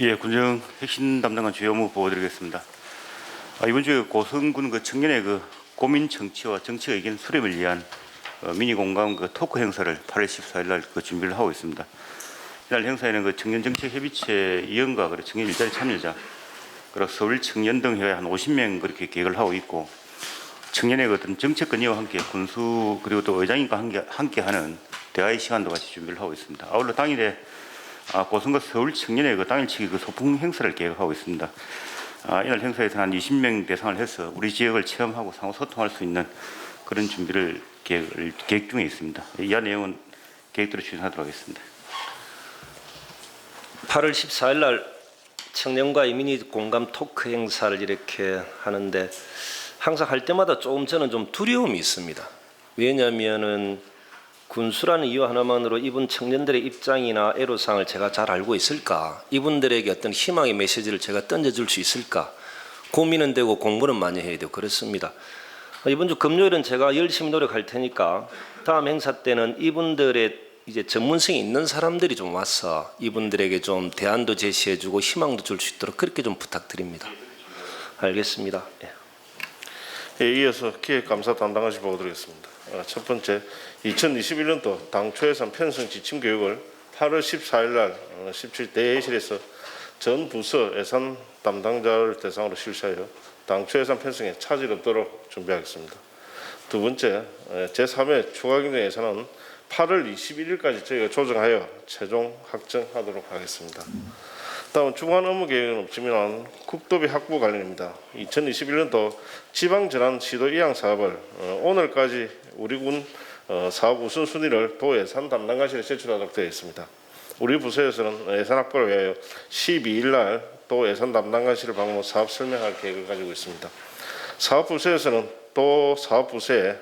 예, 군정 핵심 담당관 주요 업무 보고드리겠습니다. 이번 주에 고성군 청년의 고민 정치와 정치 의견 수렴을 위한 미니 공감 토크 행사를 8월 14일 날 준비를 하고 있습니다. 이날 행사에는 청년 정치 협의체 위원과 청년 일자리 참여자, 그리고 서울 청년등회회 한 50명 그렇게 계획을 하고 있고, 청년의 어떤 정책권위와 함께 군수 그리고 또 의장님과 함께하는 대화의 시간도 같이 준비를 하고 있습니다. 아울러 당일에 고성과 서울 청년의 당일치기 소풍 행사를 계획하고 있습니다. 이날 행사에서는 한 20명 대상을 해서 우리 지역을 체험하고 상호 소통할 수 있는 그런 준비를 계획 중에 있습니다. 이한 내용은 계획대로 추진하도록 하겠습니다. 8월 14일 날 청년과의 미니 공감 토크 행사를 이렇게 하는데 항상 할 때마다 조금 저는 좀 두려움이 있습니다. 왜냐하면은 군수라는 이유 하나만으로 이분 청년들의 입장이나 애로사항을 제가 잘 알고 있을까? 이분들에게 어떤 희망의 메시지를 제가 던져줄 수 있을까? 고민은 되고 공부는 많이 해야 되고 그렇습니다. 이번 주 금요일은 제가 열심히 노력할 테니까 다음 행사 때는 이분들의 이제 전문성이 있는 사람들이 좀 와서 이분들에게 좀 대안도 제시해주고 희망도 줄 수 있도록 그렇게 좀 부탁드립니다. 알겠습니다. 예. 예, 이어서 기획감사 담당하실 보고드리겠습니다. 첫 번째, 2021년도 당초예산 편성 지침 교육을 8월 14일 날 17대 회의실에서 전 부서 예산 담당자를 대상으로 실시하여 당초예산 편성에 차질 없도록 준비하겠습니다. 두 번째, 제3회 추가경정 예산은 8월 21일까지 저희가 조정하여 최종 확정하도록 하겠습니다. 다음 주간 업무 계획은 없지만 국도비 확보 관련입니다. 2021년도 지방전환 시도 이양 사업을 오늘까지 우리 군 사업 우선순위를 도 예산 담당관실에 제출하도록 되어 있습니다. 우리 부서에서는 예산 확보를 위하여 12일 날 도 예산 담당관실을 방문 사업 설명할 계획을 가지고 있습니다. 사업부서에서는 또 사업부서에서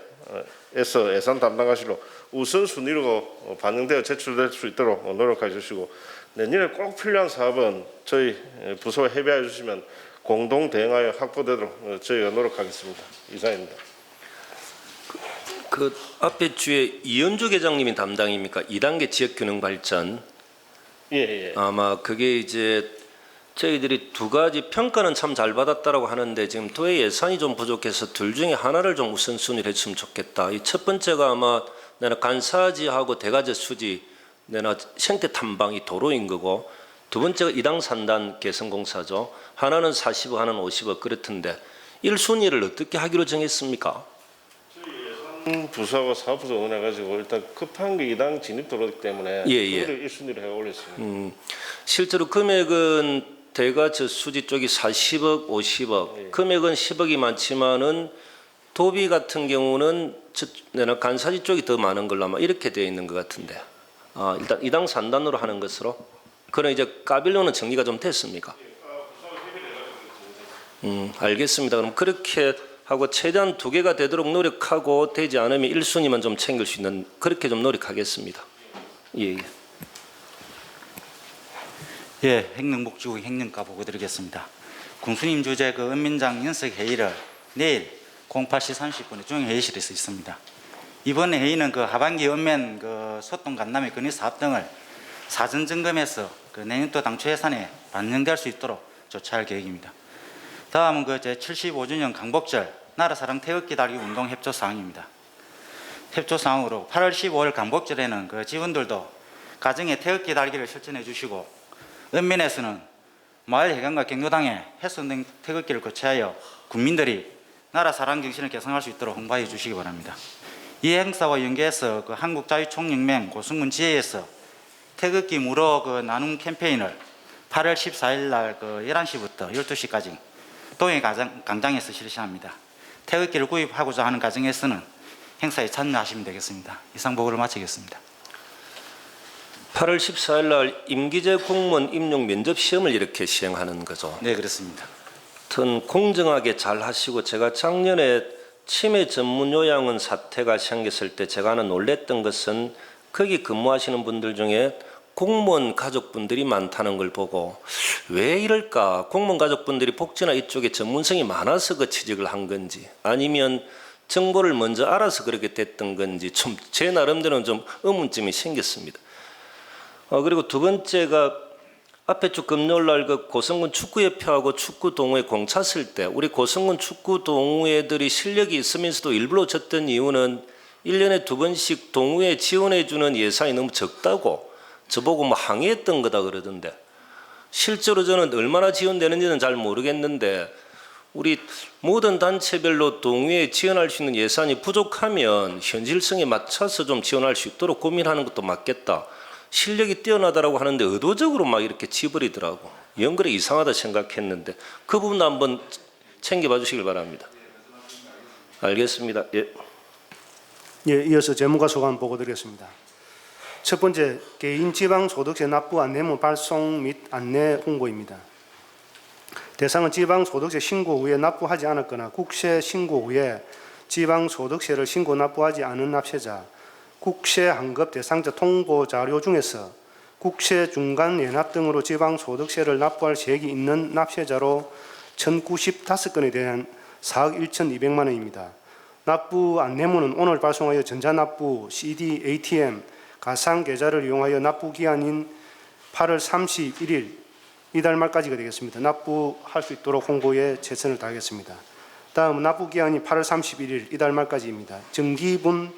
예산 담당관실로 우선순위로 반영되어 제출될 수 있도록 노력해 주시고, 내년에 꼭 필요한 사업은 저희 부서와 협의해 주시면 공동 대응하여 확보되도록 저희가 노력하겠습니다. 이상입니다. 그 앞에 주에 이현주 계장님이 담당입니까? 2단계 지역균형 발전. 예. 아마 그게 이제 저희들이 두 가지 평가는 참 잘 받았다라고 하는데 지금 도의 예산이 좀 부족해서 둘 중에 하나를 좀 우선순위를 해주시면 좋겠다. 이 첫 번째가 아마 내가 간사지하고 대가제 수지 내가 생태 탐방이 도로인 거고, 두 번째가 2당 3단 개성공사죠. 하나는 40억, 하나는 50억 그렇던데 1순위를 어떻게 하기로 정했습니까? 부서하고 사업부서 의논해가지고 일단 급한 게 2당 진입 도로이기 때문에 그거를 1순위로 해 올렸습니다. 실제로 금액은 대가저 수지 쪽이 40억, 50억, 금액은 10억이 많지만은 도비 같은 경우는 내가 간사지 쪽이 더 많은 걸로 아마 이렇게 되어 있는 것 같은데, 일단 2당 3단으로 하는 것으로. 그럼 이제 까빌로는 정리가 좀 됐습니까? 알겠습니다. 그럼 그렇게 하고 최대한 두 개가 되도록 노력하고, 되지 않으면 1순위만 좀 챙길 수 있는 그렇게 좀 노력하겠습니다. 예. 예, 행정복지국 행정과 보고드리겠습니다. 군수님 주재 은민장 연석 회의를 내일 08시 30분에 중앙회의실에서 있습니다. 이번 회의는 하반기 읍면 소통 간담회 건의 사업 등을 사전 점검해서 내년도 당초 예산에 반영될 수 있도록 조치할 계획입니다. 다음은 제75주년 강복절 나라사랑 태극기 달기 운동 협조 사항입니다. 협조 사항으로 8월 15일 강복절에는 직원들도 가정에 태극기 달기를 실천해 주시고, 읍면에서는 마을 회관과 경로당에 훼손된 태극기를 교체하여 국민들이 나라 사랑 정신을 개성할 수 있도록 홍보해 주시기 바랍니다. 이 행사와 연계해서 한국자유총연맹 고성군 지회에서 태극기 무료 나눔 캠페인을 8월 14일 날 11시부터 12시까지 동해 광장에서 실시합니다. 태극기를 구입하고자 하는 가정에서는 행사에 참여하시면 되겠습니다. 이상 보고를 마치겠습니다. 8월 14일 날 임기제 공무원 임용 면접 시험을 이렇게 시행하는 거죠. 네, 그렇습니다. 하여튼 공정하게 잘 하시고, 제가 작년에 치매 전문 요양원 사태가 생겼을 때 제가 하나 놀랬던 것은 거기 근무하시는 분들 중에 공무원 가족분들이 많다는 걸 보고 왜 이럴까? 공무원 가족분들이 복지나 이쪽에 전문성이 많아서 그 취직을 한 건지, 아니면 정보를 먼저 알아서 그렇게 됐던 건지 좀 제 나름대로는 좀 의문점이 생겼습니다. 그리고 두 번째가 앞에 쭉 금요일 날 그 고성군 축구협회하고 축구 동호회 공 찼을 때 우리 고성군 축구 동호회들이 실력이 있으면서도 일부러 졌던 이유는 1년에 2번씩 동호회 지원해 주는 예산이 너무 적다고 저보고 뭐 항의했던 거다 그러던데, 실제로 저는 얼마나 지원되는지는 잘 모르겠는데 우리 모든 단체별로 동호회에 지원할 수 있는 예산이 부족하면 현실성에 맞춰서 좀 지원할 수 있도록 고민하는 것도 맞겠다. 실력이 뛰어나다라고 하는데 의도적으로 막 이렇게 지버리더라고. 연결이 이상하다 생각했는데 그 부분도 한번 챙겨봐 주시길 바랍니다. 알겠습니다. 예. 예, 이어서 재무과 소관 보고드리겠습니다. 첫 번째, 개인 지방 소득세 납부 안내문 발송 및 안내 홍보입니다. 대상은 지방 소득세 신고 후에 납부하지 않았거나 국세 신고 후에 지방 소득세를 신고 납부하지 않은 납세자, 국세 환급 대상자 통보 자료 중에서 국세 중간 연합 등으로 지방 소득세를 납부할 계획이 있는 납세자로 1,095건에 대한 4억 1,200만 원입니다. 납부 안내문은 오늘 발송하여 전자납부, CD, ATM, 가상 계좌를 이용하여 납부 기한인 8월 31일 이달 말까지가 되겠습니다. 납부할 수 있도록 홍보에 최선을 다하겠습니다. 다음 납부 기한이 8월 31일 이달 말까지입니다. 정기분,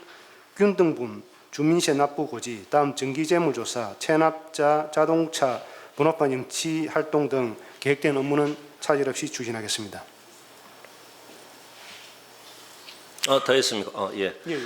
균등분, 주민세 납부 고지, 다음 정기재무조사, 체납자, 자동차, 번호판 영치 활동 등 계획된 업무는 차질 없이 추진하겠습니다. 다 했습니까? 예. 예, 예.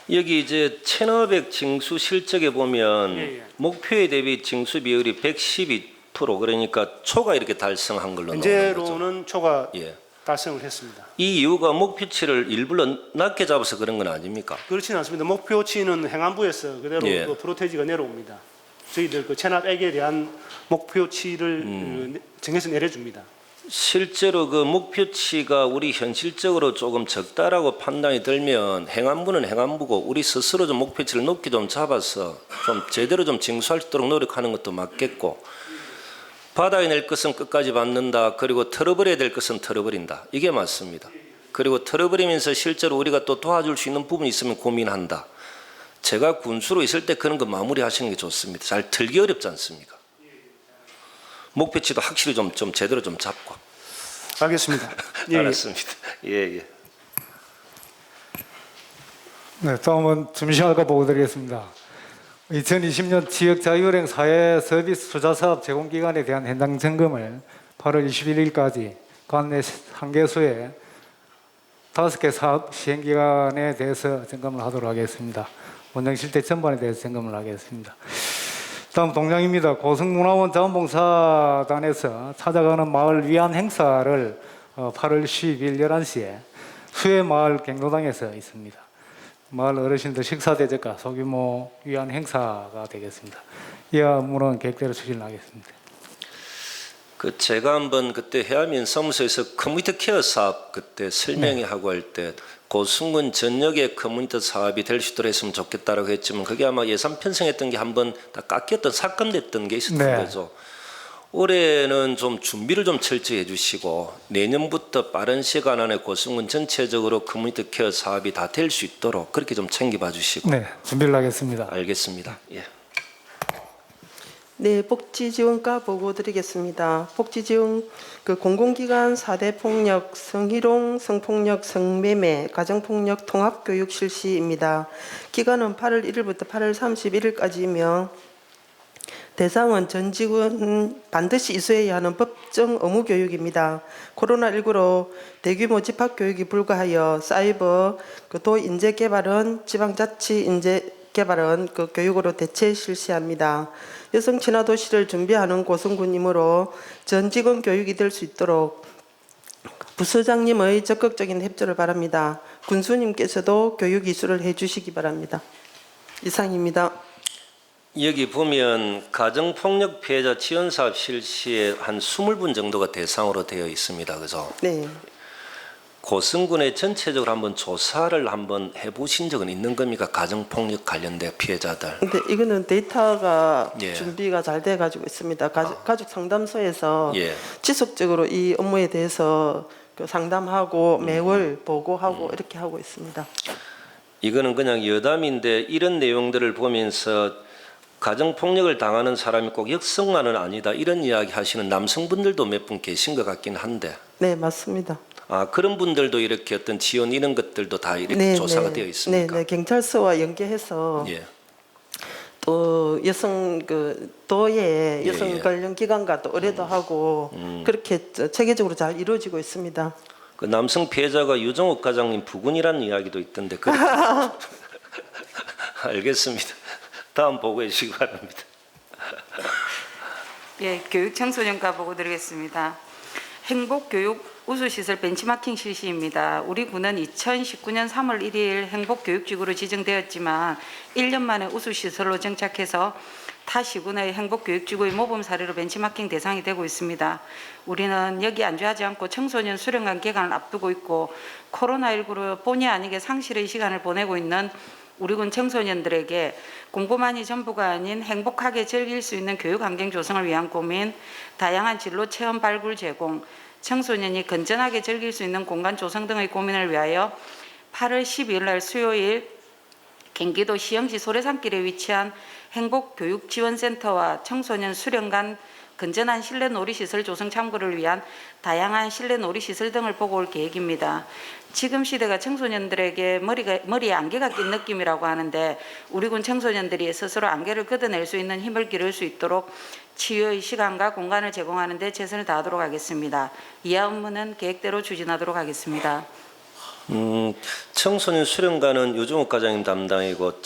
여기 이제 체납액 징수 실적에 보면 예, 예. 목표에 대비 징수 비율이 112%, 그러니까 초가 이렇게 달성한 걸로 나오는 거죠. 현재로는 초과 예. 달성을 했습니다. 이 이유가 목표치를 일부러 낮게 잡아서 그런 건 아닙니까? 그렇지는 않습니다. 목표치는 행안부에서 그대로 예. 그 프로테지가 내려옵니다. 저희들 그 체납액에 대한 목표치를 정해서 내려줍니다. 실제로 그 목표치가 우리 현실적으로 조금 적다라고 판단이 들면 행안부는 행안부고 우리 스스로 좀 목표치를 높게 좀 잡아서 좀 제대로 좀 징수할 수 있도록 노력하는 것도 맞겠고, 받아야 될 것은 끝까지 받는다. 그리고 털어버려야 될 것은 털어버린다. 이게 맞습니다. 그리고 털어버리면서 실제로 우리가 또 도와줄 수 있는 부분이 있으면 고민한다. 제가 군수로 있을 때 그런 거 마무리하시는 게 좋습니다. 잘 들기 어렵지 않습니까? 목표치도 확실히 좀 제대로 좀 잡고. 알겠습니다. 예, 예. 알았습니다. 예. 네, 다음은 주민시장과 보고드리겠습니다. 2020년 지역자율행 사회 서비스 투자 사업 제공 기간에 대한 현장 점검을 8월 21일까지 관내 1개소에 5개 사업 시행 기간에 대해서 점검을 하도록 하겠습니다. 원장 실태 전반에 대해서 점검을 하겠습니다. 다음 동장입니다. 고성문화원 자원봉사단에서 찾아가는 마을 위안 행사를 8월 10일 11시에 수해마을 경로당에서 있습니다. 마을 어르신들 식사 대접과 소규모 위안 행사가 되겠습니다. 이 업무는 계획대로 추진하겠습니다. 그 제가 한번 그때 해안민 사무소에서 커뮤니티 케어 사업 그때 설명회하고 할 때 고승군 전역의 커뮤니티 사업이 될 수 있도록 했으면 좋겠다라고 했지만 그게 아마 예산 편성했던 게 한번 다 깎였던 삭감됐던 게 있었던 거죠. 올해는 좀 준비를 좀 철저히 해주시고 내년부터 빠른 시간 안에 고승군 전체적으로 커뮤니티 케어 사업이 다 될 수 있도록 그렇게 좀 챙겨봐 주시고. 네, 준비를 하겠습니다. 알겠습니다. 예. 네, 복지지원과 보고 드리겠습니다. 복지지원 공공기관 4대 폭력, 성희롱, 성폭력, 성매매, 가정폭력 통합교육 실시입니다. 기간은 8월 1일부터 8월 31일까지이며 대상은 전 직원 반드시 이수해야 하는 법정 의무 교육입니다. 코로나19로 대규모 집합교육이 불가하여 사이버, 도인재개발은 지방자치인재개발은 교육으로 대체 실시합니다. 여성 친화 도시를 준비하는 고성군이므로 전 직원 교육이 될 수 있도록 부서장님의 적극적인 협조를 바랍니다. 군수님께서도 교육 이수를 해주시기 바랍니다. 이상입니다. 여기 보면 가정폭력 피해자 지원 사업 실시에 한 20분 정도가 대상으로 되어 있습니다. 그죠? 네. 고성군에 전체적으로 한번 조사를 한번 해보신 적은 있는 겁니까? 가정폭력 관련된 피해자들. 근데 이거는 데이터가 예. 준비가 잘 돼가지고 있습니다. 가족 상담소에서 예. 지속적으로 이 업무에 대해서 상담하고 매월 보고하고 이렇게 하고 있습니다. 이거는 그냥 여담인데 이런 내용들을 보면서 가정폭력을 당하는 사람이 꼭 여성만은 아니다 이런 이야기 하시는 남성분들도 몇 분 계신 것 같긴 한데 네, 맞습니다. 그런 분들도 이렇게 어떤 지원 이런 것들도 다 이렇게 조사가 되어 있습니까? 네, 경찰서와 연계해서 예. 또 여성 도의 예, 여성 예. 관련 기관과 또 의뢰도 하고 그렇게 체계적으로 잘 이루어지고 있습니다. 그 남성 피해자가 유정욱 과장님 부군이라는 이야기도 있던데 그렇게 알겠습니다. 다음 보고해 주시기 바랍니다. 예, 교육청소년과 보고 드리겠습니다. 행복교육 우수시설 벤치마킹 실시입니다. 우리 군은 2019년 3월 1일 행복교육지구로 지정되었지만 1년 만에 우수시설로 정착해서 타 시군의 행복교육지구의 모범 사례로 벤치마킹 대상이 되고 있습니다. 우리는 여기 안주하지 않고 청소년 수련관 개관을 앞두고 있고 코로나19로 본의 아니게 상실의 시간을 보내고 있는 우리 군 청소년들에게 공부만이 전부가 아닌 행복하게 즐길 수 있는 교육 환경 조성을 위한 고민, 다양한 진로 체험 발굴 제공, 청소년이 건전하게 즐길 수 있는 공간 조성 등의 고민을 위하여 8월 12일 날 수요일 경기도 시흥시 소래산길에 위치한 행복교육지원센터와 청소년 수련관 건전한 실내 놀이시설 조성 참고를 위한 다양한 실내 놀이시설 등을 보고 올 계획입니다. 지금 시대가 청소년들에게 머리에 안개가 낀 느낌이라고 하는데 우리 군 청소년들이 스스로 안개를 걷어낼 수 있는 힘을 기를 수 있도록 치유의 시간과 공간을 제공하는 데 최선을 다하도록 하겠습니다. 이하 업무는 계획대로 추진하도록 하겠습니다. 청소년 수련관은 유정욱 과장님 담당이고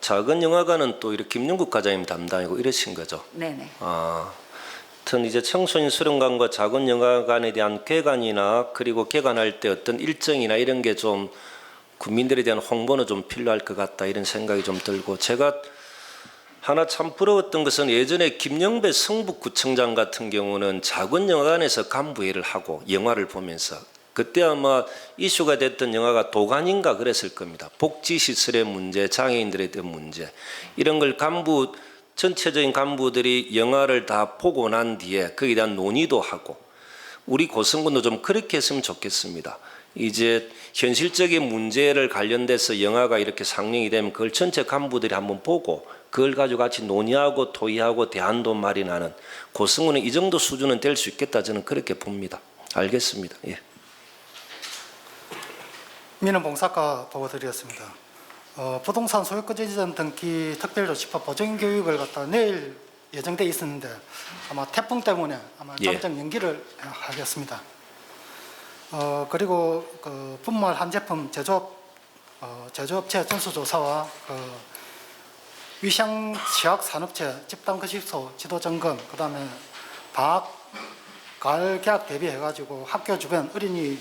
작은 영화관은 또 이렇게 김용국 과장님 담당이고 이러신 거죠? 네네. 하여튼 이제 청소년 수련관과 작은 영화관에 대한 개관이나 그리고 개관할 때 어떤 일정이나 이런 게 좀 국민들에 대한 홍보는 좀 필요할 것 같다 이런 생각이 좀 들고 제가 하나 참 부러웠던 것은 예전에 김영배 성북구청장 같은 경우는 작은 영화관에서 간부회를 하고 영화를 보면서 그때 아마 이슈가 됐던 영화가 도가니인가 그랬을 겁니다. 복지시설의 문제, 장애인들에 대한 문제 이런 걸 전체적인 간부들이 영화를 다 보고 난 뒤에 거기에 대한 논의도 하고 우리 고성군도 좀 그렇게 했으면 좋겠습니다. 이제 현실적인 문제를 관련돼서 영화가 이렇게 상영이 되면 그걸 전체 간부들이 한번 보고 그걸 가지고 같이 논의하고 토의하고 대안도 마련하는 고성군은 이 정도 수준은 될 수 있겠다 저는 그렇게 봅니다. 알겠습니다. 예. 민원봉사과 보고드리겠습니다. 부동산 소유권 등기 특별조치법 보정교육을 갖다 내일 예정돼 있었는데 아마 태풍 때문에 아마 잠정 연기를 하겠습니다. 그리고 그 분말 한 제품 제조업체 전수조사와 위상 취약 산업체 집단거식소 지도 점검, 그다음에 방학 가을 개학 대비해가지고 학교 주변 어린이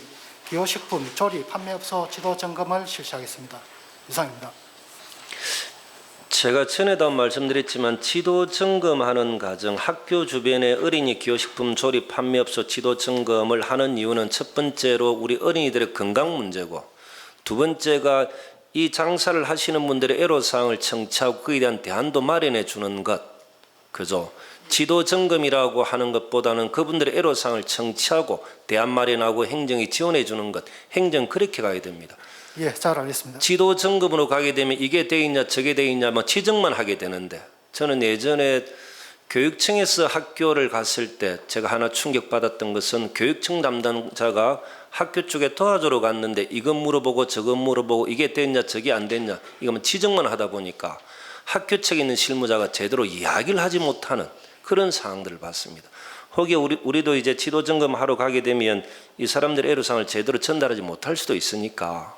기호식품 조리 판매업소 지도 점검을 실시하겠습니다. 이상입니다. 제가 전에도 말씀드렸지만 지도 점검하는 과정, 학교 주변의 어린이 기호식품 조립 판매업소 지도 점검을 하는 이유는 첫 번째로 우리 어린이들의 건강 문제고 두 번째가 이 장사를 하시는 분들의 애로사항을 청취하고 그에 대한 대안도 마련해 주는 것, 그죠? 지도 점검이라고 하는 것보다는 그분들의 애로사항을 청취하고 대안 마련하고 행정이 지원해 주는 것, 행정 그렇게 가야 됩니다. 예, 잘 알겠습니다. 지도 점검으로 가게 되면 이게 돼 있냐 저게 돼 있냐 뭐 지적만 하게 되는데 저는 예전에 교육청에서 학교를 갔을 때 제가 하나 충격받았던 것은 교육청 담당자가 학교 쪽에 도와주러 갔는데 이것 물어보고 저것 물어보고 이게 됐냐 저게 안 됐냐 이거면 지적만 하다 보니까 학교 측에 있는 실무자가 제대로 이야기를 하지 못하는 그런 상황들을 봤습니다. 혹여 우리도 이제 지도 점검하러 가게 되면 이 사람들의 애로사항을 제대로 전달하지 못할 수도 있으니까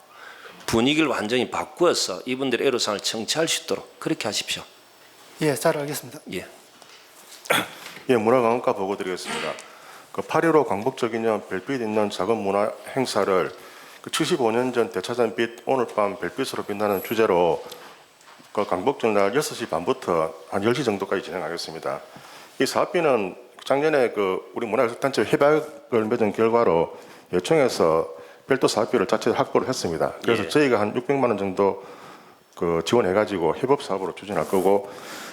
분위기를 완전히 바꾸어서 이분들의 애로사항을 청취할 수 있도록 그렇게 하십시오. 예, 잘 알겠습니다. 예. 예, 문화관광과 보고 드리겠습니다. 그 8.15 광복절기념 별빛 있는 작은 문화 행사를 75년 전 대차전 빛 오늘 밤 별빛으로 빛나는 주제로 그 광복절날 6시 반부터 한 10시 정도까지 진행하겠습니다. 이 사업비는 작년에 그 우리 문화예술단체 협약을 맺은 결과로 요청해서 별도 사업비를 자체 확보를 했습니다. 그래서 저희가 한 600만 원 정도 그 지원해가지고 협업 사업으로 추진할 거고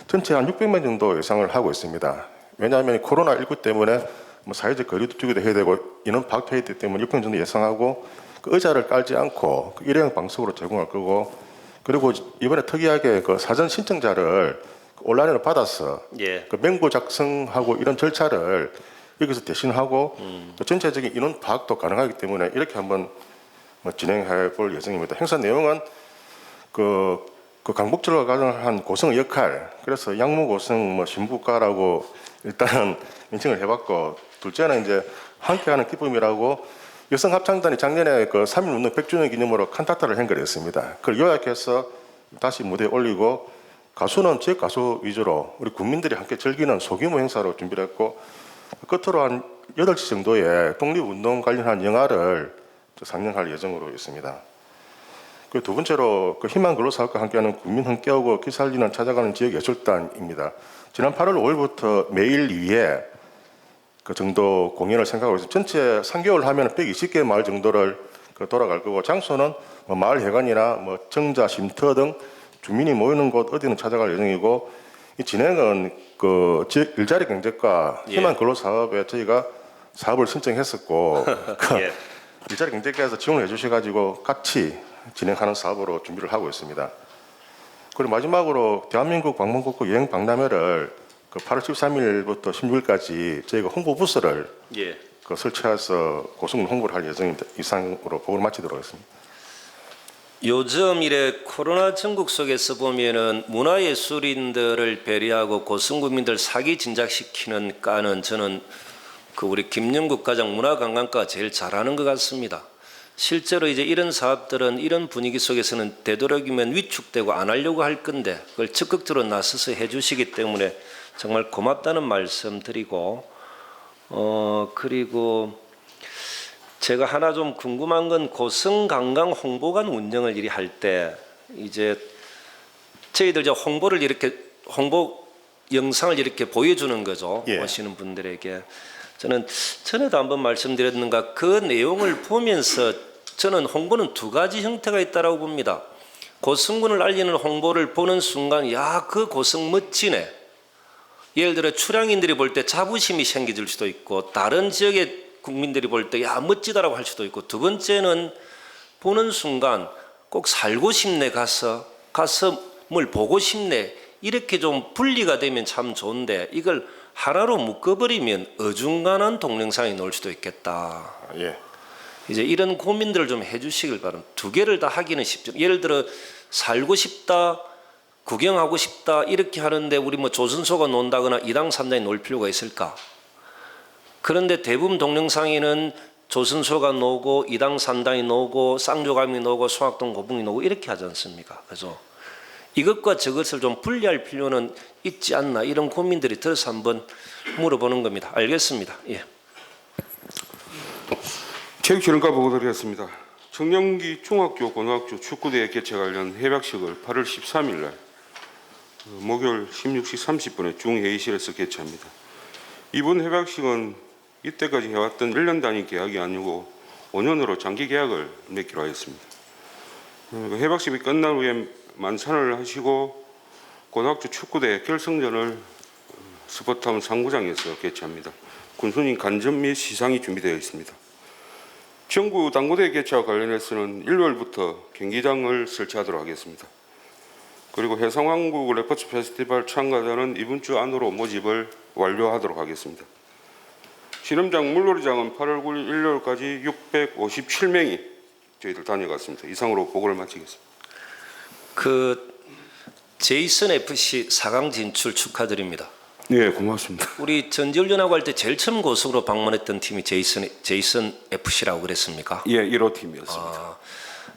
전체 한 600만 정도 예상을 하고 있습니다. 왜냐하면 코로나19 때문에 뭐 사회적 거리도 두기도 해야 되고 인원 파악도 해야 되기 때문에 600 정도 예상하고 그 의자를 깔지 않고 그 일회용 방석으로 제공할 거고 그리고 이번에 특이하게 그 사전 신청자를 온라인으로 받아서 예. 그 맹부 작성하고 이런 절차를 여기서 대신하고 또 전체적인 인원 파악도 가능하기 때문에 이렇게 한번 진행해 볼 예정입니다. 행사 내용은 그 강복절과 관련한 고성의 역할, 그래서 양무 고성 신부가라고 일단은 명칭을 해봤고, 둘째는 이제 함께하는 기쁨이라고 여성 합창단이 작년에 그 3.1 운동 100주년 기념으로 칸타타를 행거했습니다. 그걸 요약해서 다시 무대에 올리고, 가수는 지역 가수 위주로 우리 국민들이 함께 즐기는 소규모 행사로 준비를 했고, 끝으로 한 8시 정도에 독립운동 관련한 영화를 상영할 예정으로 있습니다. 그 두 번째로 그 희망 근로사업과 함께하는 국민 함께하고 기살리는 찾아가는 지역 예술단입니다. 지난 8월 5일부터 매일 2회 그 정도 공연을 생각하고 있습니다. 전체 3개월 하면 120개 마을 정도를 돌아갈 거고, 장소는 마을 회관이나 정자, 쉼터 등 주민이 모이는 곳 어디는 찾아갈 예정이고, 이 진행은 그 지역 일자리 경제과 희망 근로사업에 저희가 사업을 신청했었고 예. 일자리 경제과에서 지원을 해주셔가지고 같이 진행하는 사업으로 준비를 하고 있습니다. 그리고 마지막으로 대한민국 방문국구 여행 박람회를 그 8월 13일부터 16일까지 저희가 홍보 부스를 예. 그 설치해서 고성군 홍보를 할 예정입니다. 이상으로 보고를 마치도록 하겠습니다. 요즘 이래 코로나 전국 속에서 보면은 문화예술인들을 배려하고 고성군민들 사기 진작시키는 과는 저는 그 우리 김영국 과장 문화관광과가 제일 잘하는 것 같습니다. 실제로 이제 이런 사업들은 이런 분위기 속에서는 되도록이면 위축되고 안 하려고 할 건데 그걸 적극적으로 나서서 해주시기 때문에 정말 고맙다는 말씀 드리고, 그리고 제가 하나 좀 궁금한 건 고성관광 홍보관 운영을 이리 할 때 이제 저희들 이제 홍보를 이렇게 홍보 영상을 이렇게 보여주는 거죠. 예. 오시는 분들에게. 저는 전에도 한번 말씀드렸는가, 그 내용을 보면서 저는 홍보는 두 가지 형태가 있다고 봅니다. 고성군을 알리는 홍보를 보는 순간 야, 그 고성 멋지네. 예를 들어 출향인들이 볼 때 자부심이 생길 수도 있고, 다른 지역의 국민들이 볼 때 야, 멋지다라고 할 수도 있고, 두 번째는 보는 순간 꼭 살고 싶네, 가서 뭘 보고 싶네, 이렇게 좀 분리가 되면 참 좋은데 이걸 하나로 묶어버리면 어중간한 동영상이 나올 수도 있겠다. 예. 이제 이런 고민들을 좀 해주시길 바랍니다. 두 개를 다 하기는 쉽죠. 예를 들어 살고 싶다, 구경하고 싶다 이렇게 하는데 우리 조선소가 논다거나 이당 삼당이 놀 필요가 있을까? 그런데 대부분 동영상에는 조선소가 노고 이당 삼당이 노고 쌍조감이 노고 송악동 고붕이 노고 이렇게 하지 않습니까? 그래서 이것과 저것을 좀 분리할 필요는 있지 않나, 이런 고민들이 들어서 한번 물어보는 겁니다. 알겠습니다. 예. 체육진흥과 보고드리겠습니다. 청년기 중학교, 고등학교 축구대회 개최 관련 협약식을 8월 13일 날 목요일 16시 30분에 중회의실에서 개최합니다. 이번 협약식은 이때까지 해왔던 1년 단위 계약이 아니고 5년으로 장기 계약을 맺기로 하였습니다. 협약식이 끝난 후에 만찬을 하시고 고등학교 축구대 결승전을 스포타운 상구장에서 개최합니다. 군수님 간접 및 시상이 준비되어 있습니다. 정부 당구대 개최와 관련해서는 일요일부터 경기장을 설치하도록 하겠습니다. 그리고 해상왕국 레퍼츠 페스티벌 참가자는 이번 주 안으로 모집을 완료하도록 하겠습니다. 실험장 물놀이장은 8월 9일 일요일까지 657명이 저희들 다녀갔습니다. 이상으로 보고를 마치겠습니다. 그 제이슨 FC 4강 진출 축하드립니다. 네, 고맙습니다. 우리 전지훈련하고 할 때 제일 처음 고성으로 방문했던 팀이 제이슨 FC라고 그랬습니까? 예, 1호 팀이었습니다. 아,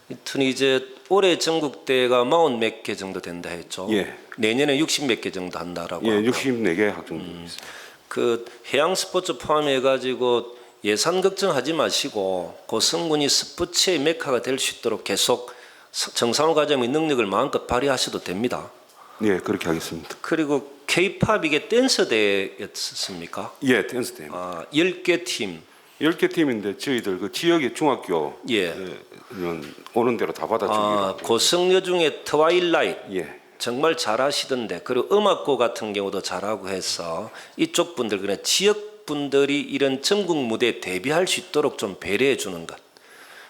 하여튼 이제 올해 전국대회가 40 몇 개 정도 된다 했죠. 예. 내년에 60 몇 개 정도 한다라고. 예, 하고. 64개 확정되어 있습니다. 그 해양 스포츠 포함해 가지고 예산 걱정하지 마시고 고성군이 스포츠의 메카가 될 수 있도록 계속 정상훈 과장의 능력을 마음껏 발휘하셔도 됩니다. 예, 그렇게 하겠습니다. 그리고 K-팝 이게 댄서 대회였습니까? 예, 댄스 대회. 10개 팀. 10개 팀인데 저희들 그 지역의 중학교 예. 오는 대로 다 받아주기로. 고성여 중에 트와일라이트. 예. 정말 잘하시던데, 그리고 음악고 같은 경우도 잘하고 해서 이쪽 분들, 그냥 지역 분들이 이런 전국 무대에 데뷔할 수 있도록 좀 배려해 주는 것.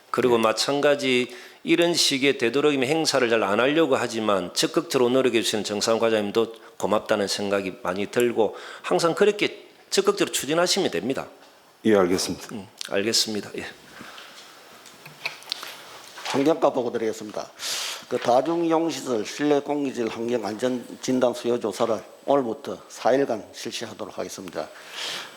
그리고 마찬가지 이런 식의 되도록이면 행사를 잘 안 하려고 하지만 적극적으로 노력해 주시는 정상 과장님도 고맙다는 생각이 많이 들고 항상 그렇게 적극적으로 추진하시면 됩니다. 예, 알겠습니다. 알겠습니다. 예. 환경과 보고 드리겠습니다. 그 다중이용시설 실내 공기질 환경 안전 진단 수요 조사를 오늘부터 4일간 실시하도록 하겠습니다.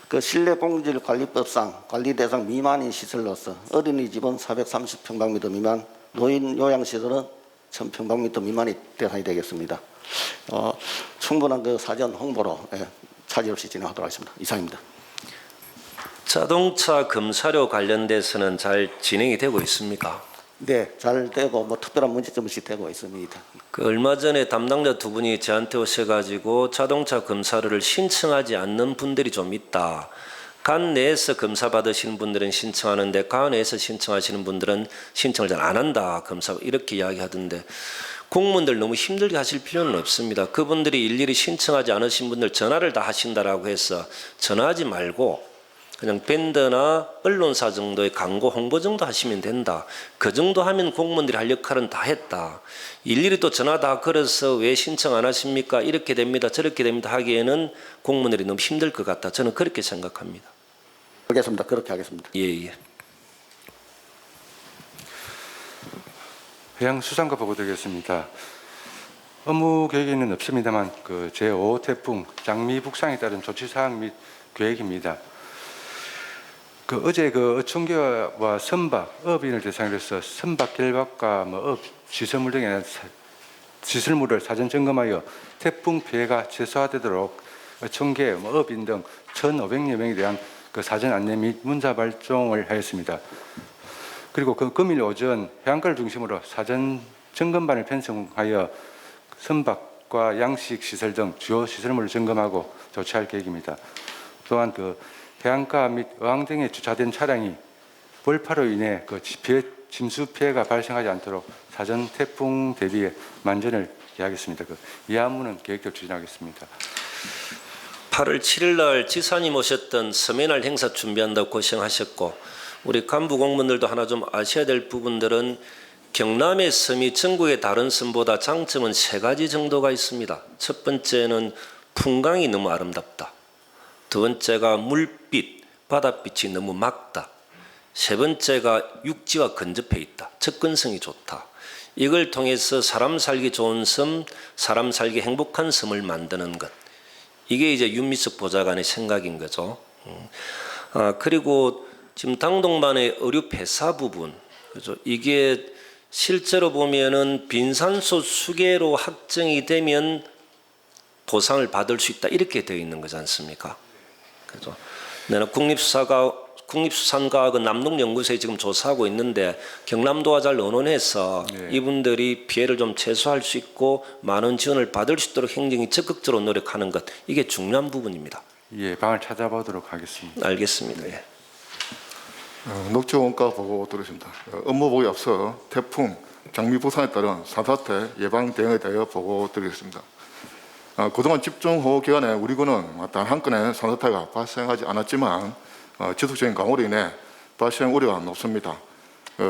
그 실내 공기질 관리법상 관리 대상 미만인 시설로서 어린이집은 430평방미터 미만, 노인 요양시설은 1000평방미터 미만이 대상이 되겠습니다. 충분한 그 사전 홍보로 차질 없이 진행하도록 하겠습니다. 이상입니다. 자동차 검사료 관련돼서는 잘 진행이 되고 있습니까? 네, 잘 되고 뭐 특별한 문제점 없이 되고 있습니다. 그 얼마 전에 담당자 두 분이 저한테 오셔가지고 자동차 검사료를 신청하지 않는 분들이 좀 있다. 간 내에서 검사 받으시는 분들은 신청하는데 간 내에서 신청하시는 분들은 신청을 잘 안 한다. 검사 이렇게 이야기하던데 공무원들 너무 힘들게 하실 필요는 없습니다. 그분들이 일일이 신청하지 않으신 분들 전화를 다 하신다라고 해서 전화하지 말고 그냥 밴드나 언론사 정도의 광고 홍보 정도 하시면 된다. 그 정도 하면 공무원들이 할 역할은 다 했다. 일일이 또 전화 다 걸어서 왜 신청 안 하십니까? 이렇게 됩니다. 저렇게 됩니다. 하기에는 공무원들이 너무 힘들 것 같다. 저는 그렇게 생각합니다. 알겠습니다. 그렇게 하겠습니다. 예. 해양수산과 보고 드리겠습니다. 업무 계획에는 없습니다만 그 제5 태풍 장미 북상에 따른 조치사항 및 계획입니다. 그 어제 그 어촌계와 선박, 어업인을 대상으로 해서 선박 결박과 업 시설물 등의 시설물을 사전 점검하여 태풍 피해가 최소화되도록 어촌계, 어업인 등 1,500여 명에 대한 그 사전 안내 및 문자 발송을 하였습니다. 그리고 그 금일 오전 해안가를 중심으로 사전 점검반을 편성하여 선박과 양식 시설 등 주요 시설물을 점검하고 조치할 계획입니다. 또한 그 해안가 및 어항 등에 주차된 차량이 벌파로 인해 그 침수 피해가 발생하지 않도록 사전 태풍 대비에 만전을 기하겠습니다. 이 안무는 계획대로 추진하겠습니다. 8월 7일 날 지사님 오셨던 서해날 행사 준비한다고 고생하셨고 우리 간부 공무원들도 하나 좀 아셔야 될 부분들은 경남의 섬이 전국의 다른 섬보다 장점은 3가지 정도가 있습니다. 첫 번째는 풍광이 너무 아름답다. 두 번째가 물빛, 바닷빛이 너무 맑다. 세 번째가 육지와 근접해 있다. 접근성이 좋다. 이걸 통해서 사람 살기 좋은 섬, 사람 살기 행복한 섬을 만드는 것. 이게 이제 윤미숙 보좌관의 생각인 거죠. 그리고 지금 당동반의 의류 폐사 부분, 그죠? 이게 실제로 보면은 빈산소 수계로 확정이 되면 보상을 받을 수 있다 이렇게 되어 있는 거지 않습니까? 그죠? 내가 국립수산과학은 남동연구소에 지금 조사하고 있는데 경남도와 잘 의논해서 이분들이 피해를 좀 최소화할 수 있고 많은 지원을 받을 수 있도록 행정이 적극적으로 노력하는 것 이게 중요한 부분입니다. 예, 방을 찾아보도록 하겠습니다. 알겠습니다. 예. 녹지원가 보고 들으십니다. 업무 보고에 앞서 태풍 장미 부상에 따른 산사태 예방 대응에 대하여 보고 드리겠습니다. 그동안 집중호우 기간에 우리 군은 단 한 건의 산사태가 발생하지 않았지만 지속적인 강우로 인해 발생 우려가 높습니다.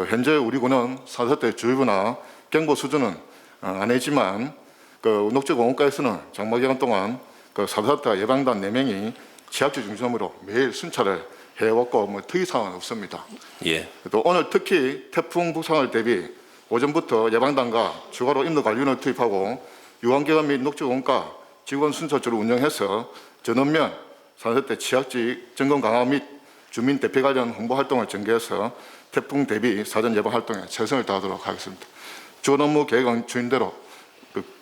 현재 우리 군은 산사태 주의보나 경보 수준은 안 했지만 녹지공원가에서는 장마 기간 동안 산사태 예방단 4명이 지하철 중심으로 매일 순찰을 해왔고 특이사항은 없습니다. 예. 또 오늘 특히 태풍 부상을 대비 오전부터 예방단과 추가로 인도관리원을 투입하고 유관기관 및 녹지공원가 직원 순찰조를 운영해서 전원면 산사태 취약지 점검 강화 및 주민 대피 관련 홍보 활동을 전개해서 태풍 대비 사전 예방 활동에 최선을 다하도록 하겠습니다. 주원 업무 계획은 주인대로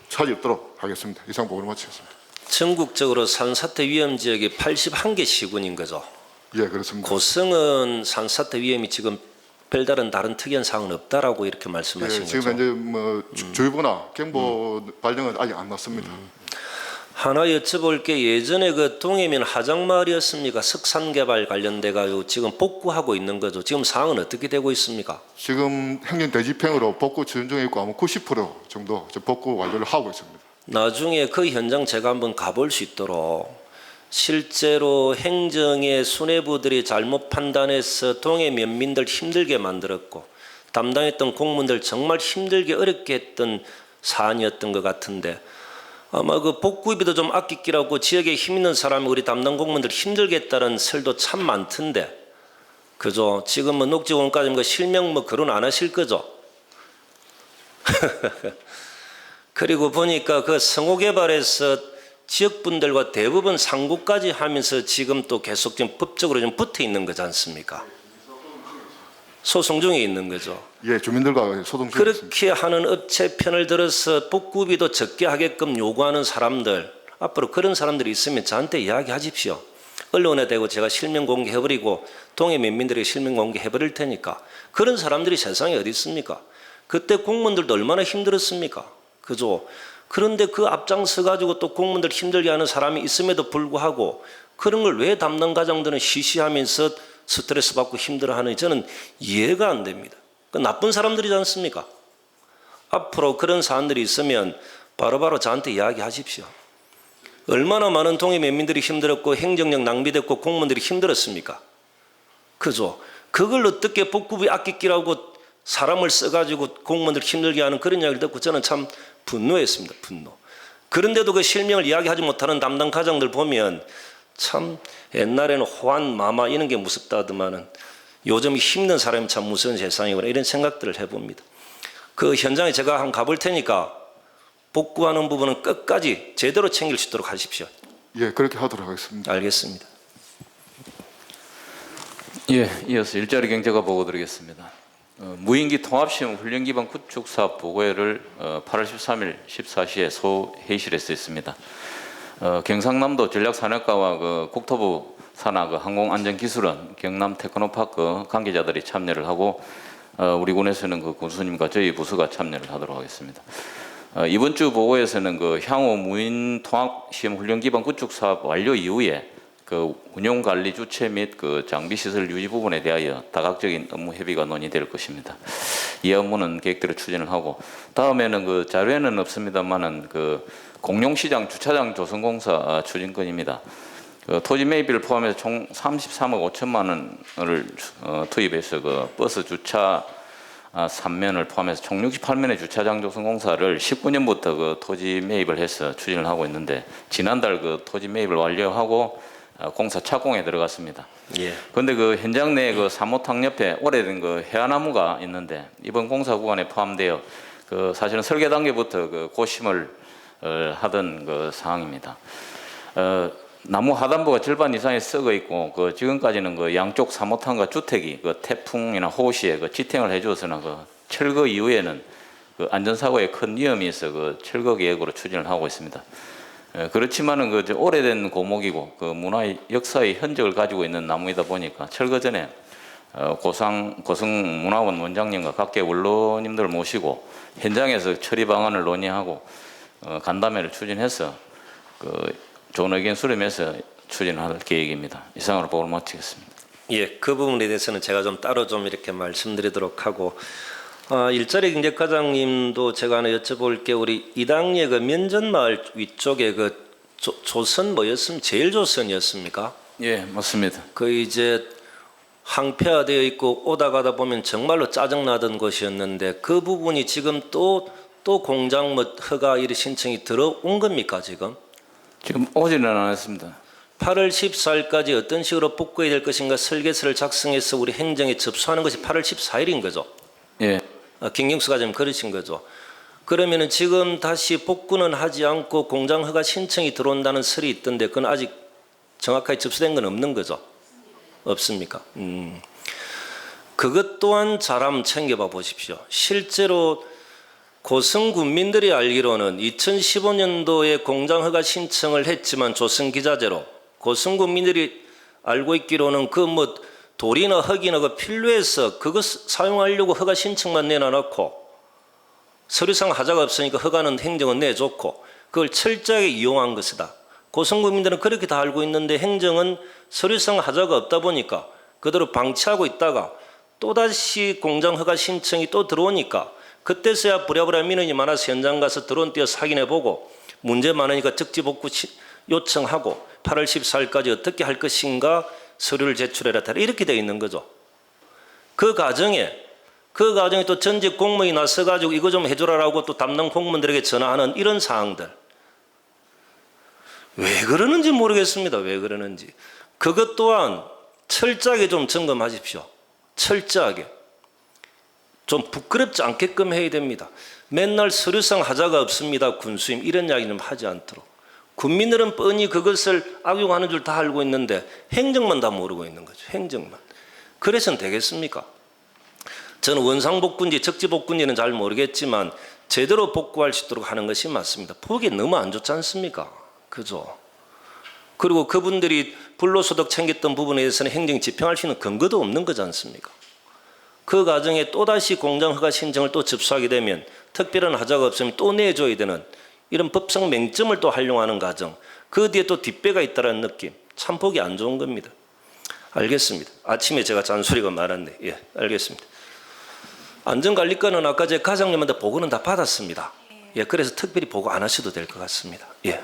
차질 없도록 하겠습니다. 이상 보고를 마치겠습니다. 전국적으로 산사태 위험 지역이 81개 시군인 거죠. 예, 그렇습니다. 고성은 산사태 위험이 지금 별다른 다른 특이한 사항은 없다라고 이렇게 말씀하신 거죠. 지금 현재 주의보나 경보 발령은 아직 안 났습니다. 하나 여쭤볼 게 예전에 그 동해면 하장마을이었습니까? 석산개발 관련돼 가지고 지금 복구하고 있는 거죠. 지금 상황은 어떻게 되고 있습니까? 지금 행정 대집행으로 복구 추진 중에 있고 아마 90% 정도 복구 완료를 하고 있습니다. 나중에 그 현장 제가 한번 가볼 수 있도록 실제로 행정의 수뇌부들이 잘못 판단해서 동해 면민들 힘들게 만들었고 담당했던 공무원들 정말 힘들게 어렵게 했던 사안이었던 것 같은데 아마 그 복구비도 좀 아끼기라고 지역에 힘 있는 사람이 우리 담당 공무원들 힘들게 했다는 설도 참 많던데 그죠? 지금 뭐 녹지공원까지 뭐 실명 뭐 거론 안 하실 거죠? 그리고 보니까 그 성호개발에서 지역분들과 대부분 상고까지 하면서 지금 또 계속 좀 법적으로 좀 붙어 있는 거지 않습니까? 소송 중에 있는 거죠. 예, 주민들과 소송 중에 있습니다. 그렇게 하는 업체 편을 들어서 복구비도 적게 하게끔 요구하는 사람들 앞으로 그런 사람들이 있으면 저한테 이야기하십시오. 언론에 대고 제가 실명 공개해버리고 동해 면민들에게 실명 공개해버릴 테니까 그런 사람들이 세상에 어디 있습니까? 그때 공무원들도 얼마나 힘들었습니까? 그죠? 그런데 그 앞장서 가지고 또 공무원들 힘들게 하는 사람이 있음에도 불구하고 그런 걸 왜 담당 과장들은 시시하면서 스트레스 받고 힘들어하는지 저는 이해가 안 됩니다. 그 나쁜 사람들이지 않습니까? 앞으로 그런 사안들이 있으면 바로바로 저한테 이야기하십시오. 얼마나 많은 동해 면민들이 힘들었고 행정력 낭비됐고 공무원들이 힘들었습니까? 그죠? 그걸 어떻게 복구비 아끼기라고 사람을 써가지고 공무원들 힘들게 하는 그런 이야기를 듣고 저는 참 분노했습니다. 분노. 그런데도 그 실명을 이야기하지 못하는 담당 과장들 보면 참 옛날에는 호환 마마 이런 게 무섭다 하더만은 요즘 힘든 사람이 참 무서운 세상이구나 이런 생각들을 해봅니다. 그 현장에 제가 한번 가볼 테니까 복구하는 부분은 끝까지 제대로 챙길 수 있도록 하십시오. 예, 그렇게 하도록 하겠습니다. 알겠습니다. 예, 이어서 일자리 경제가 보고 드리겠습니다. 무인기 통합시험 훈련기반 구축사업 보고회를 8월 13일 14시에 소회의실에서 했습니다. 경상남도 전략산업과와 그 국토부 산하 그 항공안전기술원, 경남 테크노파크 관계자들이 참여를 하고 우리 군에서는 그 군수님과 저희 부서가 참여를 하도록 하겠습니다. 이번 주 보고에서는 그 향후 무인 통합시험 훈련기반 구축사업 완료 이후에 그 운용관리 주체 및 그 장비시설 유지 부분에 대하여 다각적인 업무 협의가 논의될 것입니다. 이 업무는 계획대로 추진을 하고 다음에는 그 자료에는 없습니다만은 그 공용시장 주차장 조성공사 추진건입니다. 그 토지 매입비를 포함해서 총 33억 5천만 원을 투입해서 그 버스 주차 3면을 포함해서 총 68면의 주차장 조성 공사를 19년부터 그 토지 매입을 해서 추진을 하고 있는데 지난달 그 토지 매입을 완료하고 공사 착공에 들어갔습니다. 예. 그런데 그 현장 내에 그 사모탕 옆에 오래된 그 해안나무가 있는데 이번 공사 구간에 포함되어 그 사실은 설계 단계부터 그 고심을 하던 그 상황입니다. 나무 하단부가 절반 이상이 썩어 있고 그 지금까지는 그 양쪽 사모탕과 주택이 그 태풍이나 호우 시에 그 지탱을 해주어서는 그 철거 이후에는 그 안전사고에 큰 위험이 있어 그 철거 계획으로 추진을 하고 있습니다. 그렇지만은 그 오래된 고목이고 그 문화의 역사의 흔적을 가지고 있는 나무이다 보니까 철거 전에 고성문화원 원장님과 각계 원로님들 모시고 현장에서 처리 방안을 논의하고 간담회를 추진해서 그 좋은 의견 수렴해서 추진할 계획입니다. 이상으로 보고를 마치겠습니다. 예, 그 부분에 대해서는 제가 좀 따로 좀 이렇게 말씀드리도록 하고 일자리 경제과장님도 제가 하나 여쭤볼 게 우리 이당리의 그 면전마을 위쪽에 그 조선 뭐였습니까? 제일조선이었습니까? 예, 맞습니다. 그 이제 항폐화되어 있고 오다 가다 보면 정말로 짜증나던 곳이었는데 그 부분이 지금 또 공장 뭐 허가 일 신청이 들어온 겁니까 지금? 지금 오지는 않았습니다. 8월 14일까지 어떤 식으로 복구해야 될 것인가 설계서를 작성해서 우리 행정에 접수하는 것이 8월 14일인 거죠? 예. 김경수 과장님 그러신 거죠. 그러면은 지금 다시 복구는 하지 않고 공장 허가 신청이 들어온다는 설이 있던데 그건 아직 정확하게 접수된 건 없는 거죠? 없습니까? 그것 또한 잘 한번 챙겨봐 보십시오. 실제로 고성 군민들이 알기로는 2015년도에 공장 허가 신청을 했지만 조성 기자재로 고성 군민들이 알고 있기로는 그 뭐 돌이나 흙이나 그 필요해서 그거 사용하려고 허가 신청만 내놔놓고 서류상 하자가 없으니까 허가는 행정은 내줬고 그걸 철저하게 이용한 것이다. 고성 군민들은 그렇게 다 알고 있는데 행정은 서류상 하자가 없다 보니까 그대로 방치하고 있다가 또다시 공장 허가 신청이 또 들어오니까 그때서야 부랴부랴 민원이 많아서 현장 가서 드론 띄어서 확인해보고 문제 많으니까 적지복구 요청하고 8월 14일까지 어떻게 할 것인가 서류를 제출해라 이렇게 되어 있는 거죠. 그 과정에 그 과정에 또 전직 공무원이 나서가지고 이거 좀 해줘라라고 또 담당 공무원들에게 전화하는 이런 사항들. 왜 그러는지 모르겠습니다. 왜 그러는지. 그것 또한 철저하게 좀 점검하십시오. 철저하게. 좀 부끄럽지 않게끔 해야 됩니다. 맨날 서류상 하자가 없습니다. 군수임 이런 이야기는 하지 않도록. 국민들은 뻔히 그것을 악용하는 줄 다 알고 있는데 행정만 다 모르고 있는 거죠. 행정만. 그래서는 되겠습니까? 저는 원상복구인지 적지복구인지는 잘 모르겠지만 제대로 복구할 수 있도록 하는 것이 맞습니다. 보기에 너무 안 좋지 않습니까? 그죠? 그리고 그분들이 불로소득 챙겼던 부분에 대해서는 행정이 집행할 수 있는 근거도 없는 거지 않습니까? 그 과정에 또다시 공장허가 신청을 또 접수하게 되면 특별한 하자가 없으면 또 내줘야 되는 이런 법상 맹점을 또 활용하는 과정, 그 뒤에 또 뒷배가 있다는 느낌, 참 보기 안 좋은 겁니다. 알겠습니다. 아침에 제가 잔소리가 많았네. 예, 알겠습니다. 안전관리과는 아까 제 과장님한테 보고는 다 받았습니다. 예, 그래서 특별히 보고 안 하셔도 될 것 같습니다. 예.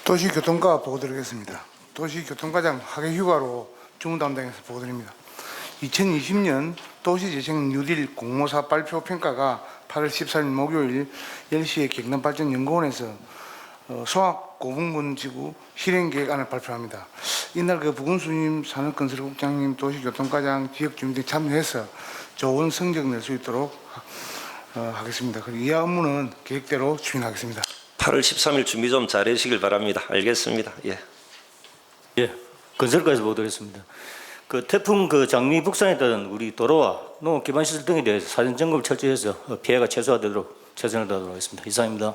도시교통과 보고드리겠습니다. 도시교통과장 학예휴가로 주무담당에서 보고드립니다. 2020년 도시재생 뉴딜 공모사 발표 평가가 8월 14일 목요일 10시에 경남발전연구원에서 송악 고분군 지구 실행계획안을 발표합니다. 이날 그 부근수님, 산업건설국장님, 도시교통과장, 지역주민 등 참여해서 좋은 성적 낼 수 있도록 하겠습니다. 그리고 이 업무는 계획대로 추진하겠습니다. 8월 13일 준비 좀 잘하시길 바랍니다. 알겠습니다. 예. 예, 건설과에서 보도했습니다. 그 태풍 그 장미 북상에 따른 우리 도로와 농업 기반 시설 등에 대해서 사전 점검을 철저히 해서 피해가 최소화되도록 최선을 다하도록 하겠습니다. 이상입니다.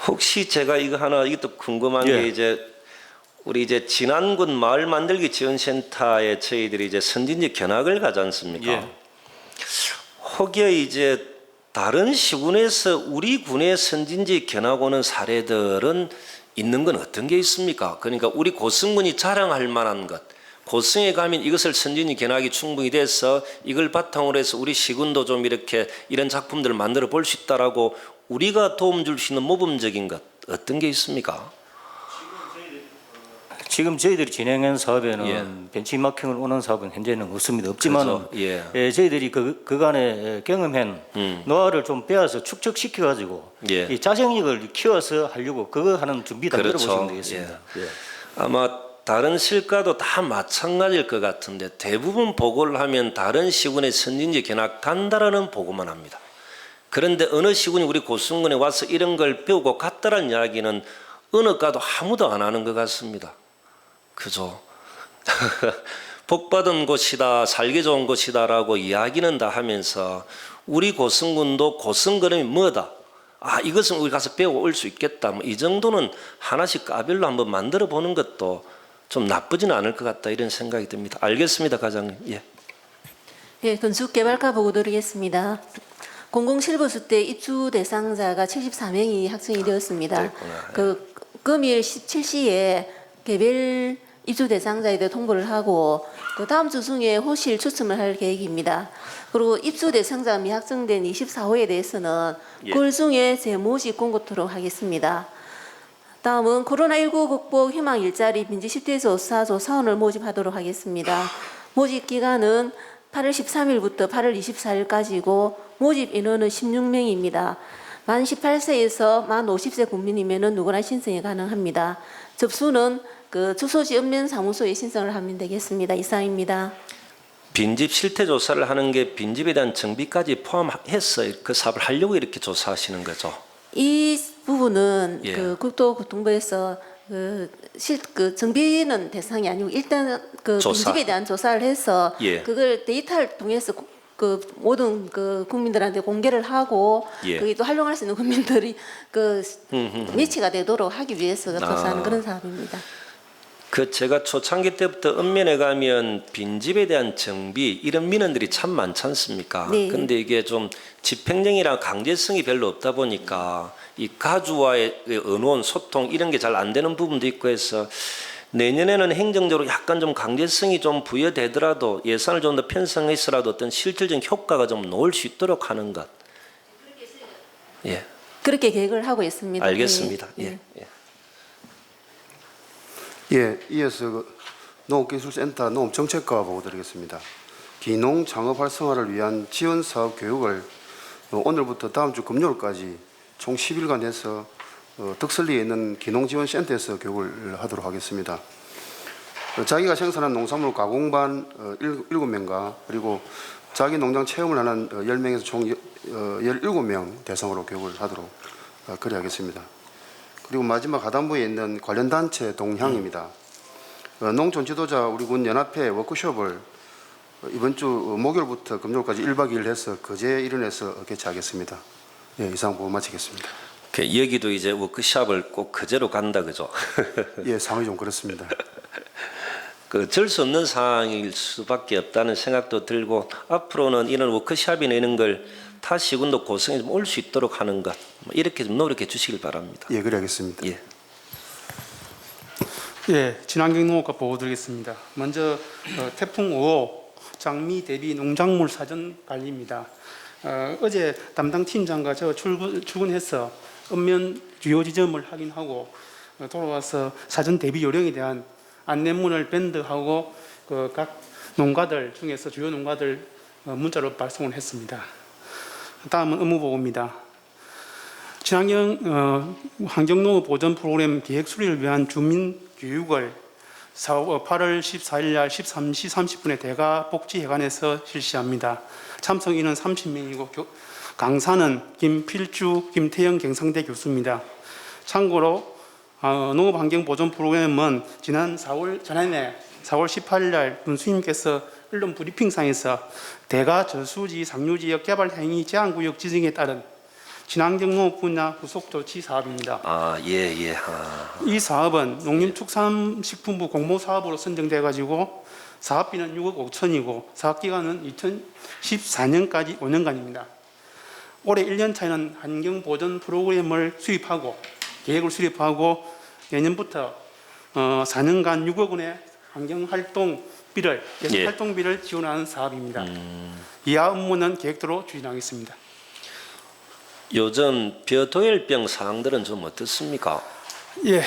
혹시 제가 이거 하나 이것도 궁금한 게 이제 우리 이제 진안군 마을 만들기 지원센터에 저희들이 이제 선진지 견학을 가지 않습니까? 혹여 이제 다른 시군에서 우리 군의 선진지 견학 오는 사례들은 있는 건 어떤 게 있습니까? 그러니까 우리 고성군이 자랑할 만한 것, 고성에 가면 이것을 선진지 견학이 충분히 돼서 이걸 바탕으로 해서 우리 시군도 좀 이렇게 이런 작품들을 만들어 볼 수 있다라고 우리가 도움 줄 수 있는 모범적인 것 어떤 게 있습니까? 지금 저희들이 진행한 사업에는 벤치마킹을 오는 사업은 현재는 없습니다. 없지만 저희들이 그간에 경험한 노하우를 좀 빼앗아 축적시켜 가지고 이 자생력을 키워서 하려고 그거 하는 준비 단계로 보시면 되겠습니다. 아마 다른 실과도 다 마찬가지일 것 같은데 대부분 보고를 하면 다른 시군의 선진지 견학 간다라는 보고만 합니다. 그런데 어느 시군이 우리 고성군에 와서 이런 걸 배우고 갔다라는 이야기는 어느 과도 아무도 안 하는 것 같습니다. 그죠? 복받은 곳이다, 살기 좋은 곳이다라고 이야기는 다 하면서 우리 고성군도 고성그림이 뭐다? 아, 이것은 우리 가서 배워 올 수 있겠다. 뭐 이 정도는 하나씩 과별로 한번 만들어 보는 것도 좀 나쁘지는 않을 것 같다 이런 생각이 듭니다. 알겠습니다, 과장님. 예. 예, 건축개발과 보고 드리겠습니다. 공공실버스 때 입주 대상자가 74명이 확정이 되었습니다. 그 금일 17시에 개별 입주 대상자에 대해 통보를 하고 그 다음 주 중에 호실 추첨을 할 계획입니다. 그리고 입주 대상자 미확정된 24호에 대해서는 9월 중에 재모집 공고토록 하겠습니다. 다음은 코로나19 극복 희망 일자리 빈지 10대에서 5사 사원을 모집하도록 하겠습니다. 모집 기간은 8월 13일부터 8월 24일까지고 모집 인원은 16명입니다. 만 18세에서 만 50세 국민이면 누구나 신청이 가능합니다. 접수는 그 주소지 읍면사무소에 신청을 하면 되겠습니다. 이상입니다. 빈집 실태 조사를 하는 게 빈집에 대한 정비까지 포함해서 그 사업을 하려고 이렇게 조사하시는 거죠? 이 부분은 그 국토교통부에서 그 정비는 대상이 아니고 일단 그 빈집에 대한 조사를 해서 그걸 데이터를 통해서 그 모든 그 국민들한테 공개를 하고 그게 또 활용할 수 있는 국민들이 그 매치가 되도록 하기 위해서 조사하는 그런 사업입니다. 그 제가 초창기 때부터 읍면에 가면 빈집에 대한 정비 이런 민원들이 참 많지 않습니까? 근데 이게 좀 집행령이랑 강제성이 별로 없다 보니까 이 가주와의 의논, 소통 이런 게 잘 안 되는 부분도 있고 해서 내년에는 행정적으로 약간 좀 강제성이 좀 부여되더라도 예산을 좀 더 편성해서라도 어떤 실질적인 효과가 좀 놓을 수 있도록 하는 것. 예. 그렇게 계획을 하고 있습니다. 알겠습니다. 예. 예, 이어서 농업기술센터 농업정책과 보고 드리겠습니다. 기농 창업 활성화를 위한 지원 사업 교육을 오늘부터 다음 주 금요일까지 총 10일간 해서 덕설리에 있는 기농지원센터에서 교육을 하도록 하겠습니다. 자기가 생산한 농산물 가공반 7명과 그리고 자기 농장 체험을 하는 10명에서 총 17명 대상으로 교육을 하도록 그리 하겠습니다. 그리고 마지막 하단부에 있는 관련 단체 동향입니다. 농촌 지도자 우리 군 연합회 워크숍을 이번 주 목요일부터 금요일까지 1박 2일 해서 거제 일원에서 개최하겠습니다. 예, 이상 보고 마치겠습니다. 여기도 이제 워크숍을 꼭 그제로 간다 그죠? 예, 상황이 좀 그렇습니다. 절 수 없는 상황일 수밖에 없다는 생각도 들고 앞으로는 이런 워크숍이나 이런 걸 타 시군도 고성에 좀 올 수 있도록 하는 것 이렇게 좀 노력해 주시길 바랍니다. 예, 그래야겠습니다. 예. 예, 친환경농업과 보고드리겠습니다. 먼저 태풍 5호 장미 대비 농작물 사전 관리입니다. 어제 담당 팀장과 저 출근해서 읍면 주요 지점을 확인하고 돌아와서 사전 대비 요령에 대한 안내문을 밴드하고 각 농가들 중에서 주요 농가들 문자로 발송을 했습니다. 다음은 업무 보고입니다. 친환경 환경농업 보전 프로그램 기획 수리를 위한 주민 교육을 8월 14일 날 13시 30분에 대가복지회관에서 실시합니다. 참석 인원 30명이고 강사는 김필주, 김태영 경상대 교수입니다. 참고로 농업환경보전 프로그램은 지난해 4월 18일 날 군수님께서 언론 브리핑상에서 대가 저수지 상류지역 개발 행위 제한구역 지정에 따른 친환경 농업 분야 후속 조치 사업입니다. 예. 이 사업은 농림축산식품부 공모 사업으로 선정돼 가지고 사업비는 6억 5천이고 사업 기간은 2014년까지 5년간입니다. 올해 1년 차에는 환경 보전 프로그램을 수립하고 계획을 수립하고 내년부터 4년간 6억 원의 환경 활동비를 계속 활동비를 지원하는 사업입니다. 이하 업무는 계획대로 추진하겠습니다. 요즘 벼도열병 상황들은 좀 어떻습니까? 예.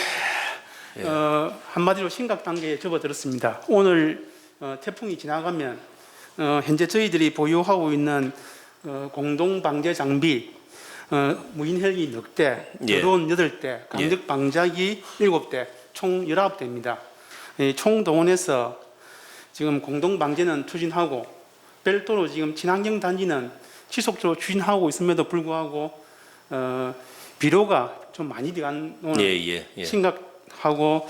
한마디로 심각 단계에 접어들었습니다. 오늘 태풍이 지나가면 현재 저희들이 보유하고 있는 공동 방제 장비 무인 헬기 넉 대, 드론 8대, 강력 방자기 7대, 총 19대입니다. 총 동원해서 지금 공동 방제는 추진하고 별도로 지금 친환경 단지는 지속적으로 추진하고 있음에도 불구하고 비료가 좀 많이 들어간 오늘 심각하고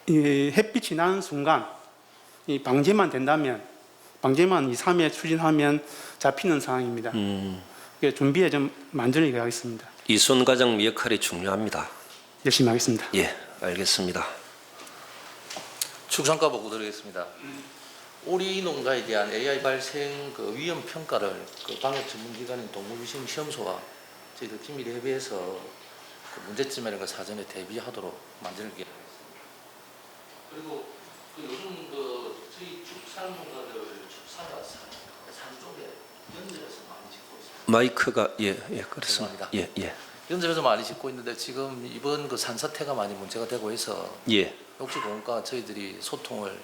이 햇빛이 나는 순간 이 방제만 된다면 방제만 2, 3회 추진하면 잡히는 상황입니다. 준비에 좀 만전히 가겠습니다. 이순 과장 역할이 중요합니다. 열심히 하겠습니다. 예, 알겠습니다. 축산과 보고 드리겠습니다. 오리 농가에 대한 AI 발생 위험 평가를 방역 전문기관인 동물위생 시험소와 저희들 긴밀히 협의해서 문제점에 이런 걸 사전에 대비하도록 만들게 하겠습니다. 그리고 요즘 저희 축산농가들 축사가 산 쪽에 연접해서 많이 짓고 있습니다. 마이크가 그렇습니다. 연접해서 많이 짓고 있는데 지금 이번 산사태가 많이 문제가 되고 해서 녹지공원과 저희들이 소통을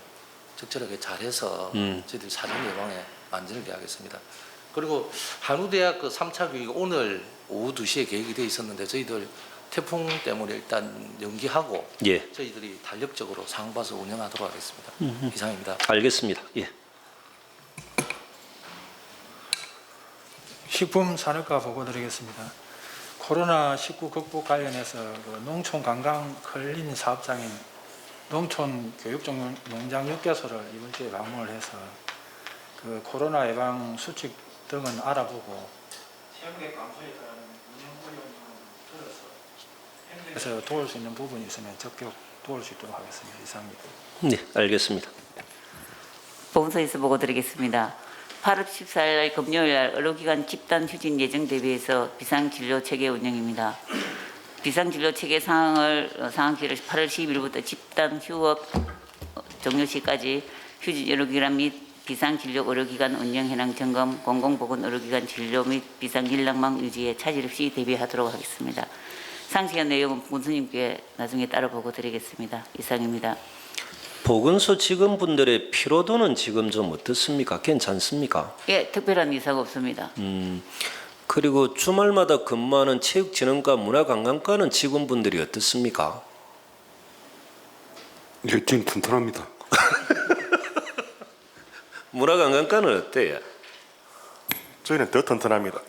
적절하게 잘해서 저희들이 사전 예방에 만전을 기하겠습니다. 그리고 한우대학 3차 교육이 오늘 오후 2시에 계획이 되어 있었는데 저희들 태풍 때문에 일단 연기하고 저희들이 탄력적으로 상황 봐서 운영하도록 하겠습니다. 이상입니다. 알겠습니다. 식품산업과 보고드리겠습니다. 코로나19 극복 관련해서 농촌 관광 클린 사업장인 농촌 교육종 농장 6개소를 이번 주에 방문을 해서 코로나 예방 수칙 등은 알아보고 체육의 감소에 따른 운영 어려움을 들어서 그래서 도울 수 있는 부분이 있으면 적극 도울 수 있도록 하겠습니다. 이상입니다. 네, 알겠습니다. 보건소에서 보고 드리겠습니다. 8월 14일 날 금요일 날 의료기관 집단 휴진 예정 대비해서 비상진료체계 운영입니다. 비상진료체계 상황 기를 8월 10일부터 집단 휴업 종료 시까지 휴진 의료기관 및 비상진료 의료기관 운영 현황 점검, 공공보건 의료기관 진료 및 비상진료망 유지에 차질 없이 대비하도록 하겠습니다. 상세한 내용은 군수님께 나중에 따로 보고 드리겠습니다. 이상입니다. 보건소 직원분들의 피로도는 지금 좀 어떻습니까? 괜찮습니까? 예, 특별한 이사가 없습니다. 그리고 주말마다 근무하는 체육진흥과 문화관광과는 직원분들이 어떻습니까? 예, 지금 튼튼합니다. 문화관광과는 어때요? 저희는 더 튼튼합니다.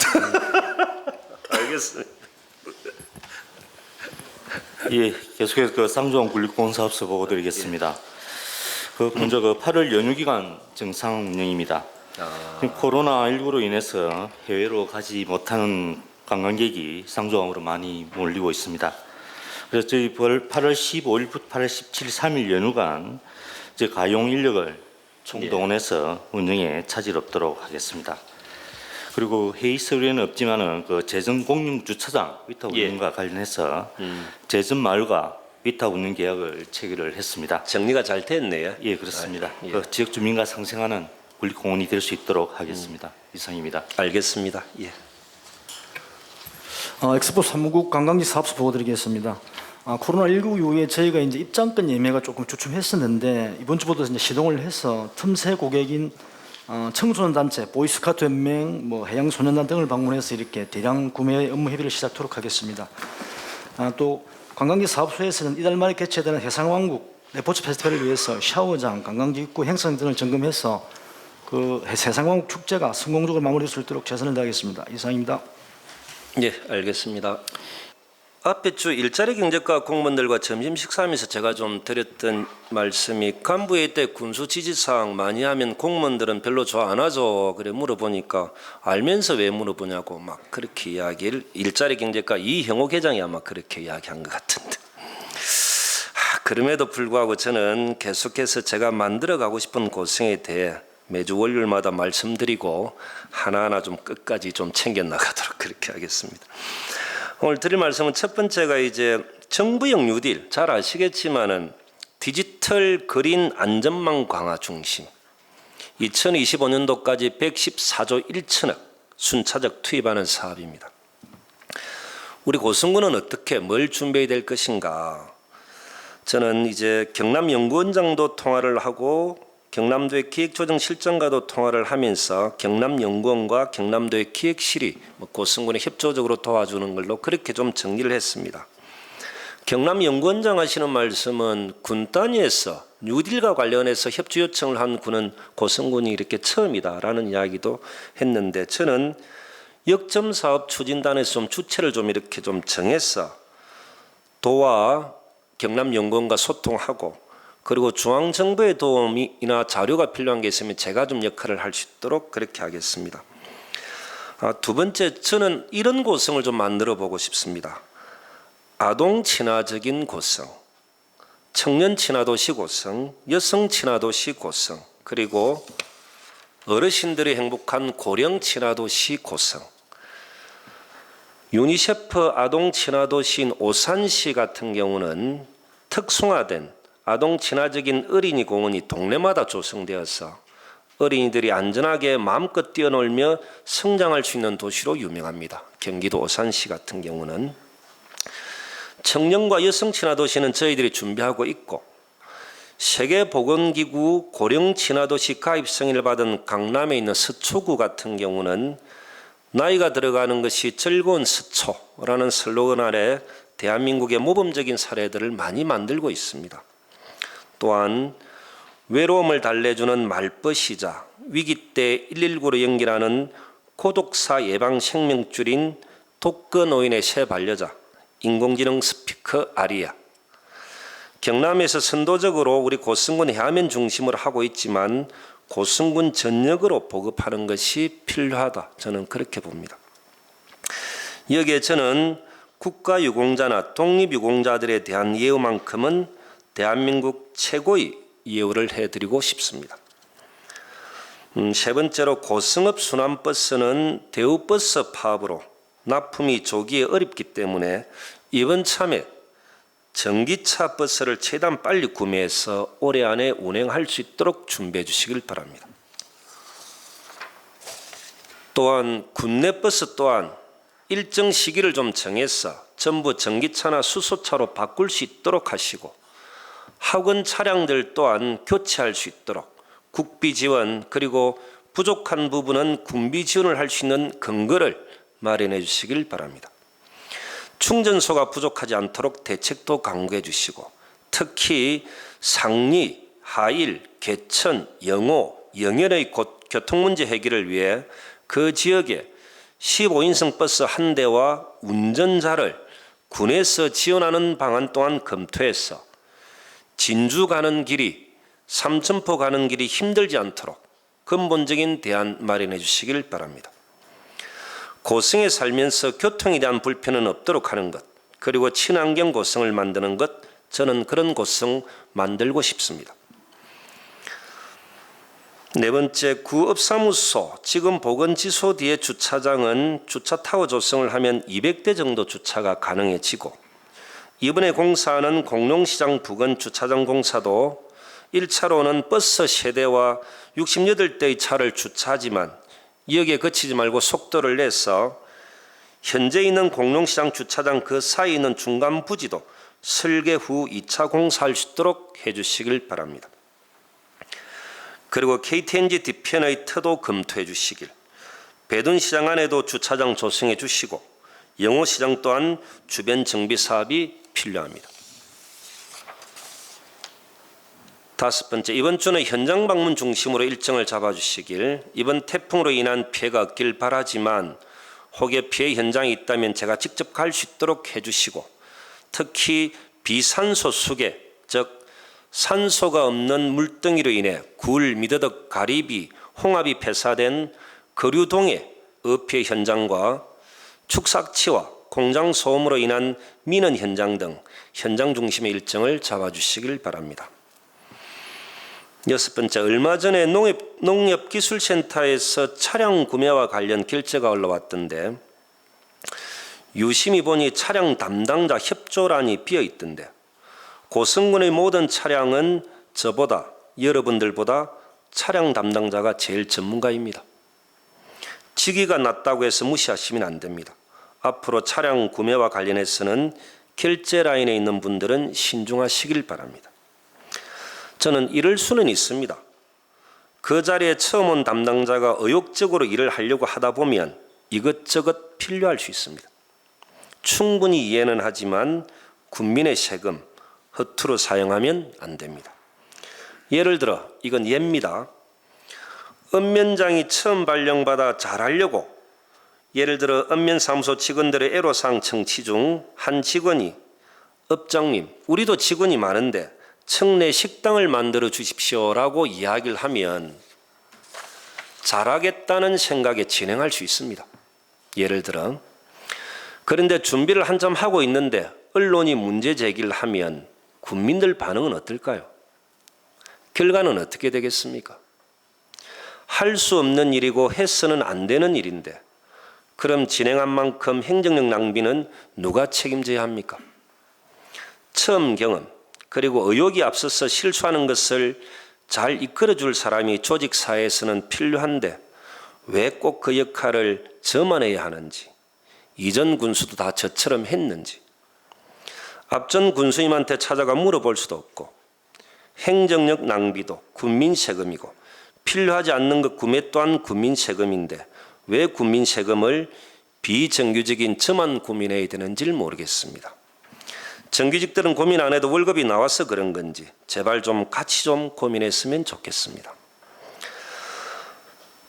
알겠습니다. 예, 계속해서 그 쌍조항 군립공사업소 보고 드리겠습니다. 그 먼저 그 8월 연휴 기간 정상 운영입니다. 코로나19로 인해서 해외로 가지 못하는 관광객이 쌍조항으로 많이 몰리고 있습니다. 그래서 저희 8월 15일부터 8월 17일 3일 연휴간 이제 가용 인력을 총동원해서 운영에 차질 없도록 하겠습니다. 그리고 회의 서류에는 없지만은 그 재정 공영 주차장 위탁 운영과 관련해서 재정 마을과 위탁 운영 계약을 체결을 했습니다. 정리가 잘 됐네요. 예, 그렇습니다. 그 지역 주민과 상생하는 군립공원이 될 수 있도록 하겠습니다. 이상입니다. 알겠습니다. 예. 엑스포 사무국 관광지 사업소 보고 드리겠습니다. 코로나19 이후에 저희가 이제 입장권 예매가 조금 주춤했었는데 이번 주부터 이제 시동을 해서 틈새 고객인 청소년 단체, 보이스카우트 연맹, 해양소년단 등을 방문해서 이렇게 대량 구매 업무 협의를 시작하도록 하겠습니다. 또 관광지 사업소에서는 이달 말에 개최되는 해상왕국 레포츠 페스티벌을 위해서 샤워장, 관광지 입구 행성 등을 점검해서 그 해상왕국 축제가 성공적으로 마무리될 수 있도록 최선을 다하겠습니다. 이상입니다. 예, 알겠습니다. 앞에 주 일자리 경제과 공무원들과 점심 식사하면서 제가 좀 드렸던 말씀이 간부회의 때 군수 지지사항 많이 하면 공무원들은 별로 좋아 안 하죠. 그래 물어보니까 알면서 왜 물어보냐고 막 그렇게 이야기를 일자리 경제과 이형옥 회장이 아마 그렇게 이야기한 것 같은데. 그럼에도 불구하고 저는 계속해서 제가 만들어가고 싶은 고생에 대해 매주 월요일마다 말씀드리고 하나하나 좀 끝까지 좀 챙겨나가도록 그렇게 하겠습니다. 오늘 드릴 말씀은 첫 번째가 이제 정부형 뉴딜 잘 아시겠지만은 디지털 그린 안전망 강화 중심 2025년도까지 114조 1천억 순차적 투입하는 사업입니다. 우리 고성군은 어떻게 뭘 준비해야 될 것인가? 저는 이제 경남연구원장도 통화를 하고 경남도의 기획조정실장과도 통화를 하면서 경남연구원과 경남도의 기획실이 고성군에 협조적으로 도와주는 걸로 그렇게 좀 정리를 했습니다. 경남연구원장 하시는 말씀은 군 단위에서 뉴딜과 관련해서 협조 요청을 한 군은 고성군이 이렇게 처음이다라는 이야기도 했는데 저는 역점사업 추진단에서 좀 주체를 좀 이렇게 좀 정해서 도와 경남연구원과 소통하고 그리고 중앙정부의 도움이나 자료가 필요한 게 있으면 제가 좀 역할을 할 수 있도록 그렇게 하겠습니다. 두 번째, 저는 이런 고성을 좀 만들어 보고 싶습니다. 아동 친화적인 고성, 청년 친화도시 고성, 여성 친화도시 고성, 그리고 어르신들이 행복한 고령 친화도시 고성. 유니세프 아동 친화도시인 오산시 같은 경우는 특성화된 아동 친화적인 어린이 공원이 동네마다 조성되어서 어린이들이 안전하게 마음껏 뛰어놀며 성장할 수 있는 도시로 유명합니다. 경기도 오산시 같은 경우는 청년과 여성 친화도시는 저희들이 준비하고 있고 세계보건기구 고령 친화도시 가입 승인을 받은 강남에 있는 서초구 같은 경우는 나이가 들어가는 것이 즐거운 서초라는 슬로건 아래 대한민국의 모범적인 사례들을 많이 만들고 있습니다. 또한 외로움을 달래주는 말벗이자 위기 때 119로 연결하는 고독사 예방 생명줄인 독거노인의 새 반려자 인공지능 스피커 아리아. 경남에서 선도적으로 우리 고성군 해안면 중심으로 하고 있지만 고성군 전역으로 보급하는 것이 필요하다. 저는 그렇게 봅니다. 여기에 저는 국가유공자나 독립유공자들에 대한 예우만큼은 대한민국 최고의 예우를 해드리고 싶습니다. 세 번째로 고성읍 순환버스는 대우버스 파업으로 납품이 조기에 어렵기 때문에 이번 참에 전기차 버스를 최대한 빨리 구매해서 올해 안에 운행할 수 있도록 준비해 주시길 바랍니다. 또한 군내버스 또한 일정 시기를 좀 정해서 전부 전기차나 수소차로 바꿀 수 있도록 하시고 학원 차량들 또한 교체할 수 있도록 국비 지원 그리고 부족한 부분은 군비 지원을 할 수 있는 근거를 마련해 주시길 바랍니다. 충전소가 부족하지 않도록 대책도 강구해 주시고 특히 상리, 하일, 개천, 영호, 영연의 교통문제 해결을 위해 그 지역에 15인승 버스 한 대와 운전자를 군에서 지원하는 방안 또한 검토해서 진주 가는 길이, 삼천포 가는 길이 힘들지 않도록 근본적인 대안 마련해 주시길 바랍니다. 고성에 살면서 교통에 대한 불편은 없도록 하는 것, 그리고 친환경 고성을 만드는 것, 저는 그런 고성 만들고 싶습니다. 네 번째, 구업사무소, 지금 보건지소 뒤에 주차장은 주차 타워 조성을 하면 200대 정도 주차가 가능해지고 이번에 공사하는 공룡시장 부근 주차장 공사도 1차로는 버스 세대와 68대의 차를 주차하지만 여기에 그치지 말고 속도를 내서 현재 있는 공룡시장 주차장 그 사이에 있는 중간 부지도 설계 후 2차 공사할 수 있도록 해주시길 바랍니다. 그리고 KTNG 뒤편의 터도 검토해 주시길, 배둔시장 안에도 주차장 조성해 주시고 영호시장 또한 주변 정비 사업이 필요합니다. 다섯 번째, 이번 주는 현장 방문 중심으로 일정을 잡아주시길, 이번 태풍으로 인한 피해가 없길 바라지만 혹여 피해 현장이 있다면 제가 직접 갈 수 있도록 해주시고 특히 비산소 수계, 즉 산소가 없는 물덩이로 인해 굴, 미더덕, 가리비, 홍합이 폐사된 거류동해 어피해 현장과 축삭치와 공장 소음으로 인한 민원 현장 등 현장 중심의 일정을 잡아주시길 바랍니다. 여섯 번째, 얼마 전에 농협기술센터에서 차량 구매와 관련 결제가 올라왔던데 유심히 보니 차량 담당자 협조란이 비어있던데 고성군의 모든 차량은 저보다, 여러분들보다 차량 담당자가 제일 전문가입니다. 직위가 낮다고 해서 무시하시면 안 됩니다. 앞으로 차량 구매와 관련해서는 결제 라인에 있는 분들은 신중하시길 바랍니다. 저는 이럴 수는 있습니다. 그 자리에 처음 온 담당자가 의욕적으로 일을 하려고 하다 보면 이것저것 필요할 수 있습니다. 충분히 이해는 하지만 국민의 세금 허투루 사용하면 안 됩니다. 예를 들어 이건 예입니다. 읍면장이 처음 발령받아 잘하려고 예를 들어 읍면사무소 직원들의 애로사항 청취 중 한 직원이 읍장님, 우리도 직원이 많은데 청내 식당을 만들어 주십시오라고 이야기를 하면 잘하겠다는 생각에 진행할 수 있습니다. 예를 들어 그런데 준비를 한참 하고 있는데 언론이 문제 제기를 하면 국민들 반응은 어떨까요? 결과는 어떻게 되겠습니까? 할 수 없는 일이고 해서는 안 되는 일인데 그럼 진행한 만큼 행정력 낭비는 누가 책임져야 합니까? 처음 경험 그리고 의욕이 앞서서 실수하는 것을 잘 이끌어줄 사람이 조직사회에서는 필요한데 왜 꼭 그 역할을 저만 해야 하는지, 이전 군수도 다 저처럼 했는지, 앞전 군수님한테 찾아가 물어볼 수도 없고 행정력 낭비도 국민 세금이고 필요하지 않는 것 구매 또한 국민 세금인데 왜 국민 세금을 비정규직인 저만 고민해야 되는지를 모르겠습니다. 정규직들은 고민 안 해도 월급이 나와서 그런 건지 제발 좀 같이 좀 고민했으면 좋겠습니다.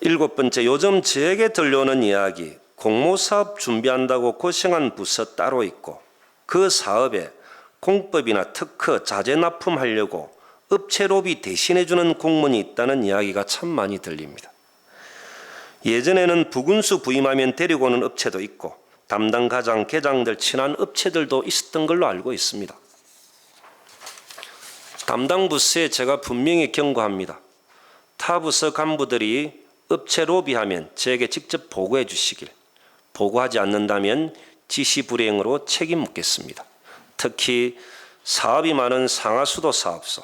일곱 번째, 요즘 저에게 들려오는 이야기, 공모사업 준비한다고 고생한 부서 따로 있고 그 사업에 공법이나 특허, 자재 납품하려고 업체 로비 대신해주는 공무원이 있다는 이야기가 참 많이 들립니다. 예전에는 부군수 부임하면 데리고 오는 업체도 있고 담당 과장, 계장들 친한 업체들도 있었던 걸로 알고 있습니다. 담당 부서에 제가 분명히 경고합니다. 타 부서 간부들이 업체 로비하면 저에게 직접 보고해 주시길, 보고하지 않는다면 지시 불이행으로 책임 묻겠습니다. 특히 사업이 많은 상하수도 사업소,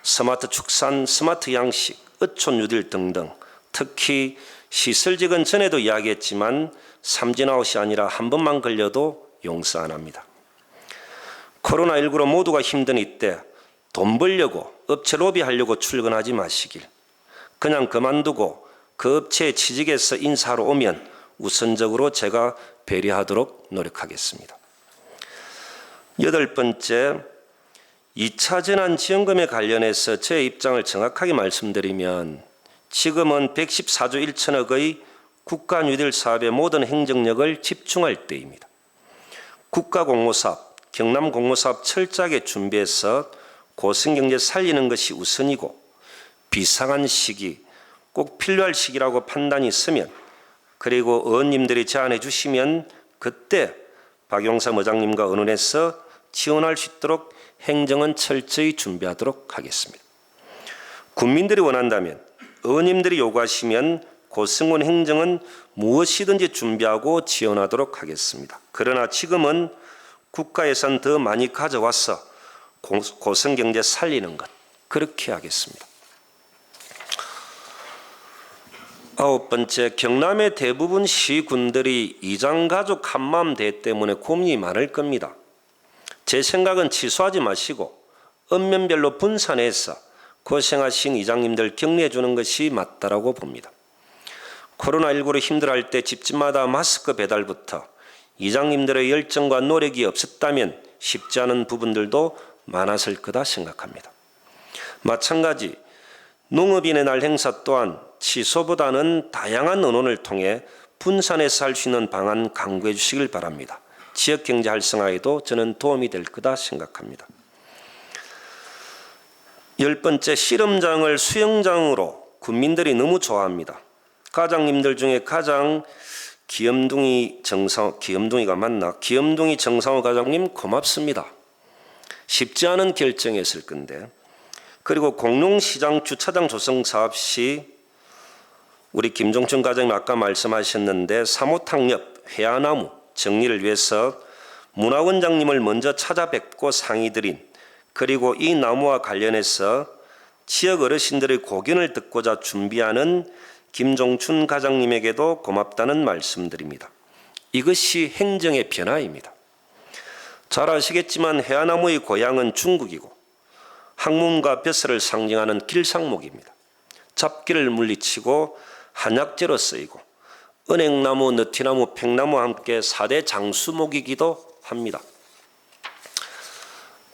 스마트 축산, 스마트 양식, 어촌 뉴딜 등등 특히 시설직은 전에도 이야기했지만 삼진아웃이 아니라 한 번만 걸려도 용서 안 합니다. 코로나19로 모두가 힘든 이때 돈 벌려고 업체 로비하려고 출근하지 마시길. 그냥 그만두고 그 업체에 취직해서 인사하러 오면 우선적으로 제가 배려하도록 노력하겠습니다. 8번째, 2차 재난지원금에 관련해서 제 입장을 정확하게 말씀드리면 지금은 114조 1천억의 국가 뉴딜 사업의 모든 행정력을 집중할 때입니다. 국가공모사업, 경남공모사업 철저하게 준비해서 고성경제 살리는 것이 우선이고 비상한 시기, 꼭 필요할 시기라고 판단이 있으면 그리고 의원님들이 제안해 주시면 그때 박용삼 의장님과 의논해서 지원할 수 있도록 행정은 철저히 준비하도록 하겠습니다. 국민들이 원한다면 의원님들이 요구하시면 고성군 행정은 무엇이든지 준비하고 지원하도록 하겠습니다. 그러나 지금은 국가 예산 더 많이 가져와서 고성경제 살리는 것, 그렇게 하겠습니다. 9번째, 경남의 대부분 시군들이 이장가족 한마음대 때문에 고민이 많을 겁니다. 제 생각은 취소하지 마시고 읍면별로 분산해서 고생하신 이장님들 격려해 주는 것이 맞다라고 봅니다. 코로나19로 힘들어할 때 집집마다 마스크 배달부터 이장님들의 열정과 노력이 없었다면 쉽지 않은 부분들도 많았을 거다 생각합니다. 마찬가지 농업인의 날 행사 또한 취소보다는 다양한 의논을 통해 분산해서 할 수 있는 방안 강구해 주시길 바랍니다. 지역경제 활성화에도 저는 도움이 될 거다 생각합니다. 10번째, 씨름장을 수영장으로 국민들이 너무 좋아합니다. 과장님들 중에 가장 귀염둥이 정상호 과장님 고맙습니다. 쉽지 않은 결정이었을 건데, 그리고 공룡시장 주차장 조성 사업 시 우리 김종춘 과장님 아까 말씀하셨는데 사모탕 옆 회화나무 정리를 위해서 문화원장님을 먼저 찾아뵙고 상의드린, 그리고 이 나무와 관련해서 지역 어르신들의 고견을 듣고자 준비하는 김종춘 과장님에게도 고맙다는 말씀드립니다. 이것이 행정의 변화입니다. 잘 아시겠지만 회화나무의 고향은 중국이고 학문과 벼슬을 상징하는 길상목입니다. 잡기를 물리치고 한약재로 쓰이고 은행나무, 느티나무, 팽나무와 함께 4대 장수목이기도 합니다.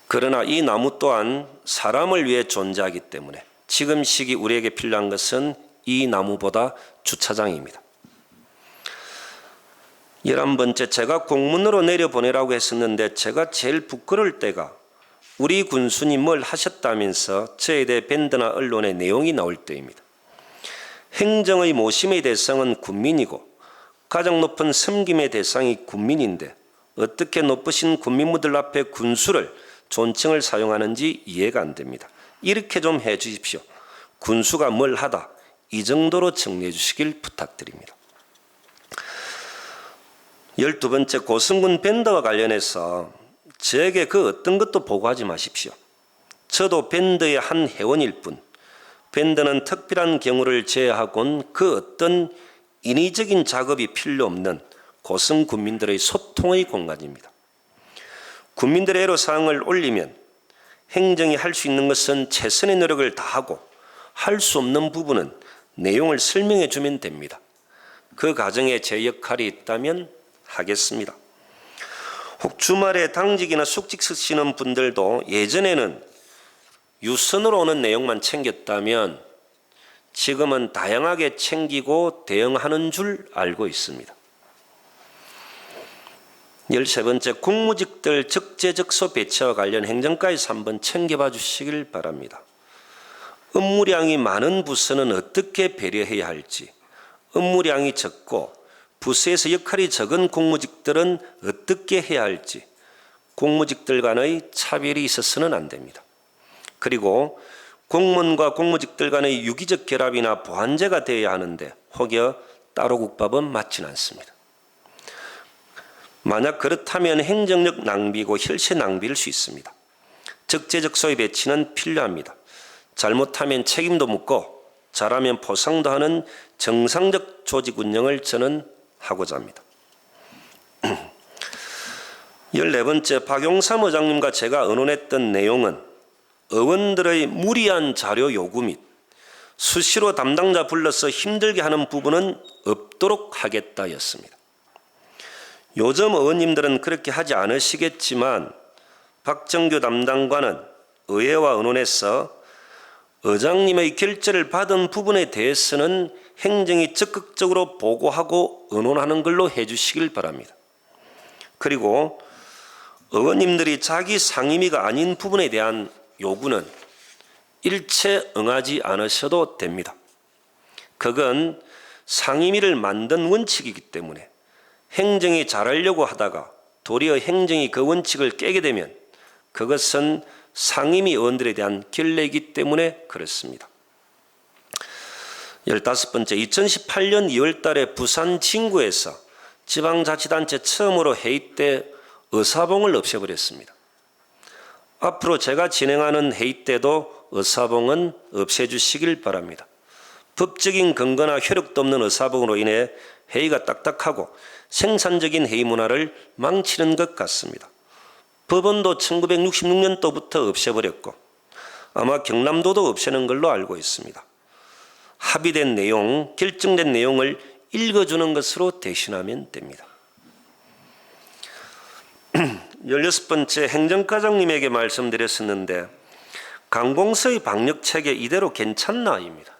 그러나 이 나무 또한 사람을 위해 존재하기 때문에 지금 시기 우리에게 필요한 것은 이 나무보다 주차장입니다. 11번째, 제가 공문으로 내려보내라고 했었는데 제가 제일 부끄러울 때가 우리 군수니 뭘 하셨다면서 저에 대해 밴드나 언론의 내용이 나올 때입니다. 행정의 모심의 대상은 국민이고 가장 높은 섬김의 대상이 국민인데 어떻게 높으신 국민분들 앞에 군수를 존칭을 사용하는지 이해가 안 됩니다. 이렇게 좀 해 주십시오. 군수가 뭘 하다, 이 정도로 정리해 주시길 부탁드립니다. 12번째, 고성군 밴드와 관련해서 저에게 그 어떤 것도 보고하지 마십시오. 저도 밴드의 한 회원일 뿐, 밴드는 특별한 경우를 제외하고는 그 어떤 인위적인 작업이 필요 없는 고성 군민들의 소통의 공간입니다. 국민들의 애로사항을 올리면 행정이 할 수 있는 것은 최선의 노력을 다하고 할 수 없는 부분은 내용을 설명해 주면 됩니다. 그 과정에 제 역할이 있다면 하겠습니다. 혹 주말에 당직이나 숙직 쓰시는 분들도 예전에는 유선으로 오는 내용만 챙겼다면 지금은 다양하게 챙기고 대응하는 줄 알고 있습니다. 13번째, 국무직들 적재적소 배치와 관련 행정과에서 한번 챙겨봐 주시길 바랍니다. 업무량이 많은 부서는 어떻게 배려해야 할지, 업무량이 적고 부서에서 역할이 적은 공무직들은 어떻게 해야 할지, 공무직들 간의 차별이 있어서는 안 됩니다. 그리고 공무원과 공무직들 간의 유기적 결합이나 보완제가 되어야 하는데 혹여 따로 국밥은 맞지는 않습니다. 만약 그렇다면 행정력 낭비고 혈세 낭비일 수 있습니다. 적재적소의 배치는 필요합니다. 잘못하면 책임도 묻고 잘하면 포상도 하는 정상적 조직 운영을 저는 하고자 합니다. 14번째, 박용삼 의장님과 제가 의논했던 내용은 의원들의 무리한 자료 요구 및 수시로 담당자 불러서 힘들게 하는 부분은 없도록 하겠다였습니다. 요즘 의원님들은 그렇게 하지 않으시겠지만 박정규 담당관은 의회와 의논에서 의장님의 결재를 받은 부분에 대해서는 행정이 적극적으로 보고하고 의논하는 걸로 해주시길 바랍니다. 그리고 의원님들이 자기 상임위가 아닌 부분에 대한 요구는 일체 응하지 않으셔도 됩니다. 그건 상임위를 만든 원칙이기 때문에 행정이 잘하려고 하다가 도리어 행정이 그 원칙을 깨게 되면 그것은 상임위 의원들에 대한 결례이기 때문에 그렇습니다. 15번째, 2018년 2월 달에 부산 진구에서 지방자치단체 처음으로 회의 때 의사봉을 없애버렸습니다. 앞으로 제가 진행하는 회의 때도 의사봉은 없애주시길 바랍니다. 법적인 근거나 효력도 없는 의사봉으로 인해 회의가 딱딱하고 생산적인 회의 문화를 망치는 것 같습니다. 법원도 1966년도부터 없애버렸고 아마 경남도도 없애는 걸로 알고 있습니다. 합의된 내용, 결정된 내용을 읽어주는 것으로 대신하면 됩니다. 16번째, 행정과장님에게 말씀드렸었는데 관공서의 방역체계 이대로 괜찮나입니다.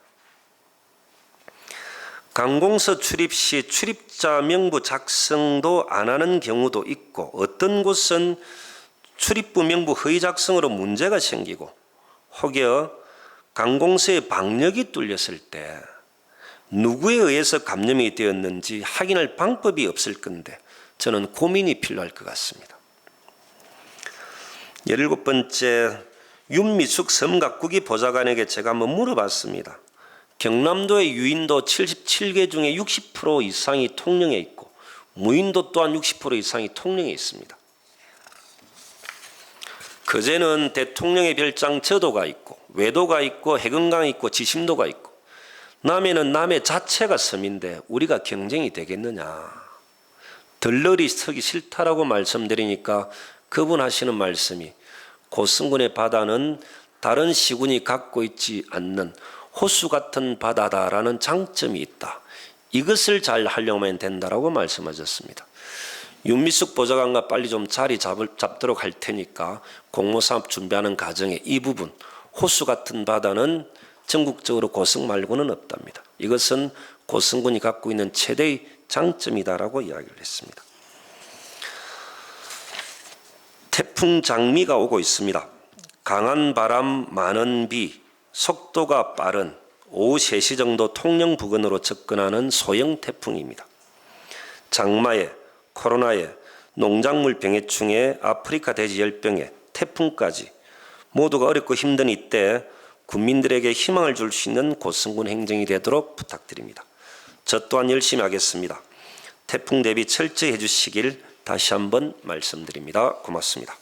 관공서 출입 시 출입자 명부 작성도 안 하는 경우도 있고 어떤 곳은 출입부 명부 허위 작성으로 문제가 생기고 혹여 관공서의 방역이 뚫렸을 때 누구에 의해서 감염이 되었는지 확인할 방법이 없을 건데 저는 고민이 필요할 것 같습니다. 17번째, 윤미숙 섬각국이 보좌관에게 제가 한번 물어봤습니다. 경남도의 유인도 77개 중에 60% 이상이 통영에 있고 무인도 또한 60% 이상이 통영에 있습니다. 그제는 대통령의 별장 저도가 있고 외도가 있고 해금강이 있고 지심도가 있고 남해는 남해 자체가 섬인데 우리가 경쟁이 되겠느냐. 덜러리 서기 싫다라고 말씀드리니까 그분 하시는 말씀이 고승군의 바다는 다른 시군이 갖고 있지 않는 호수 같은 바다다라는 장점이 있다. 이것을 잘 하려면 된다라고 말씀하셨습니다. 윤미숙 보좌관과 빨리 좀 자리 잡도록 할 테니까 공모사업 준비하는 과정에 이 부분 호수 같은 바다는 전국적으로 고승 말고는 없답니다. 이것은 고승군이 갖고 있는 최대의 장점이다라고 이야기를 했습니다. 태풍 장미가 오고 있습니다. 강한 바람, 많은 비, 속도가 빠른 오후 3시 정도 통영 부근으로 접근하는 소형 태풍입니다. 장마에, 코로나에, 농작물 병해충에, 아프리카 돼지 열병에, 태풍까지 모두가 어렵고 힘든 이때 국민들에게 희망을 줄 수 있는 고승군 행정이 되도록 부탁드립니다. 저 또한 열심히 하겠습니다. 태풍 대비 철저히 해주시길 다시 한번 말씀드립니다. 고맙습니다.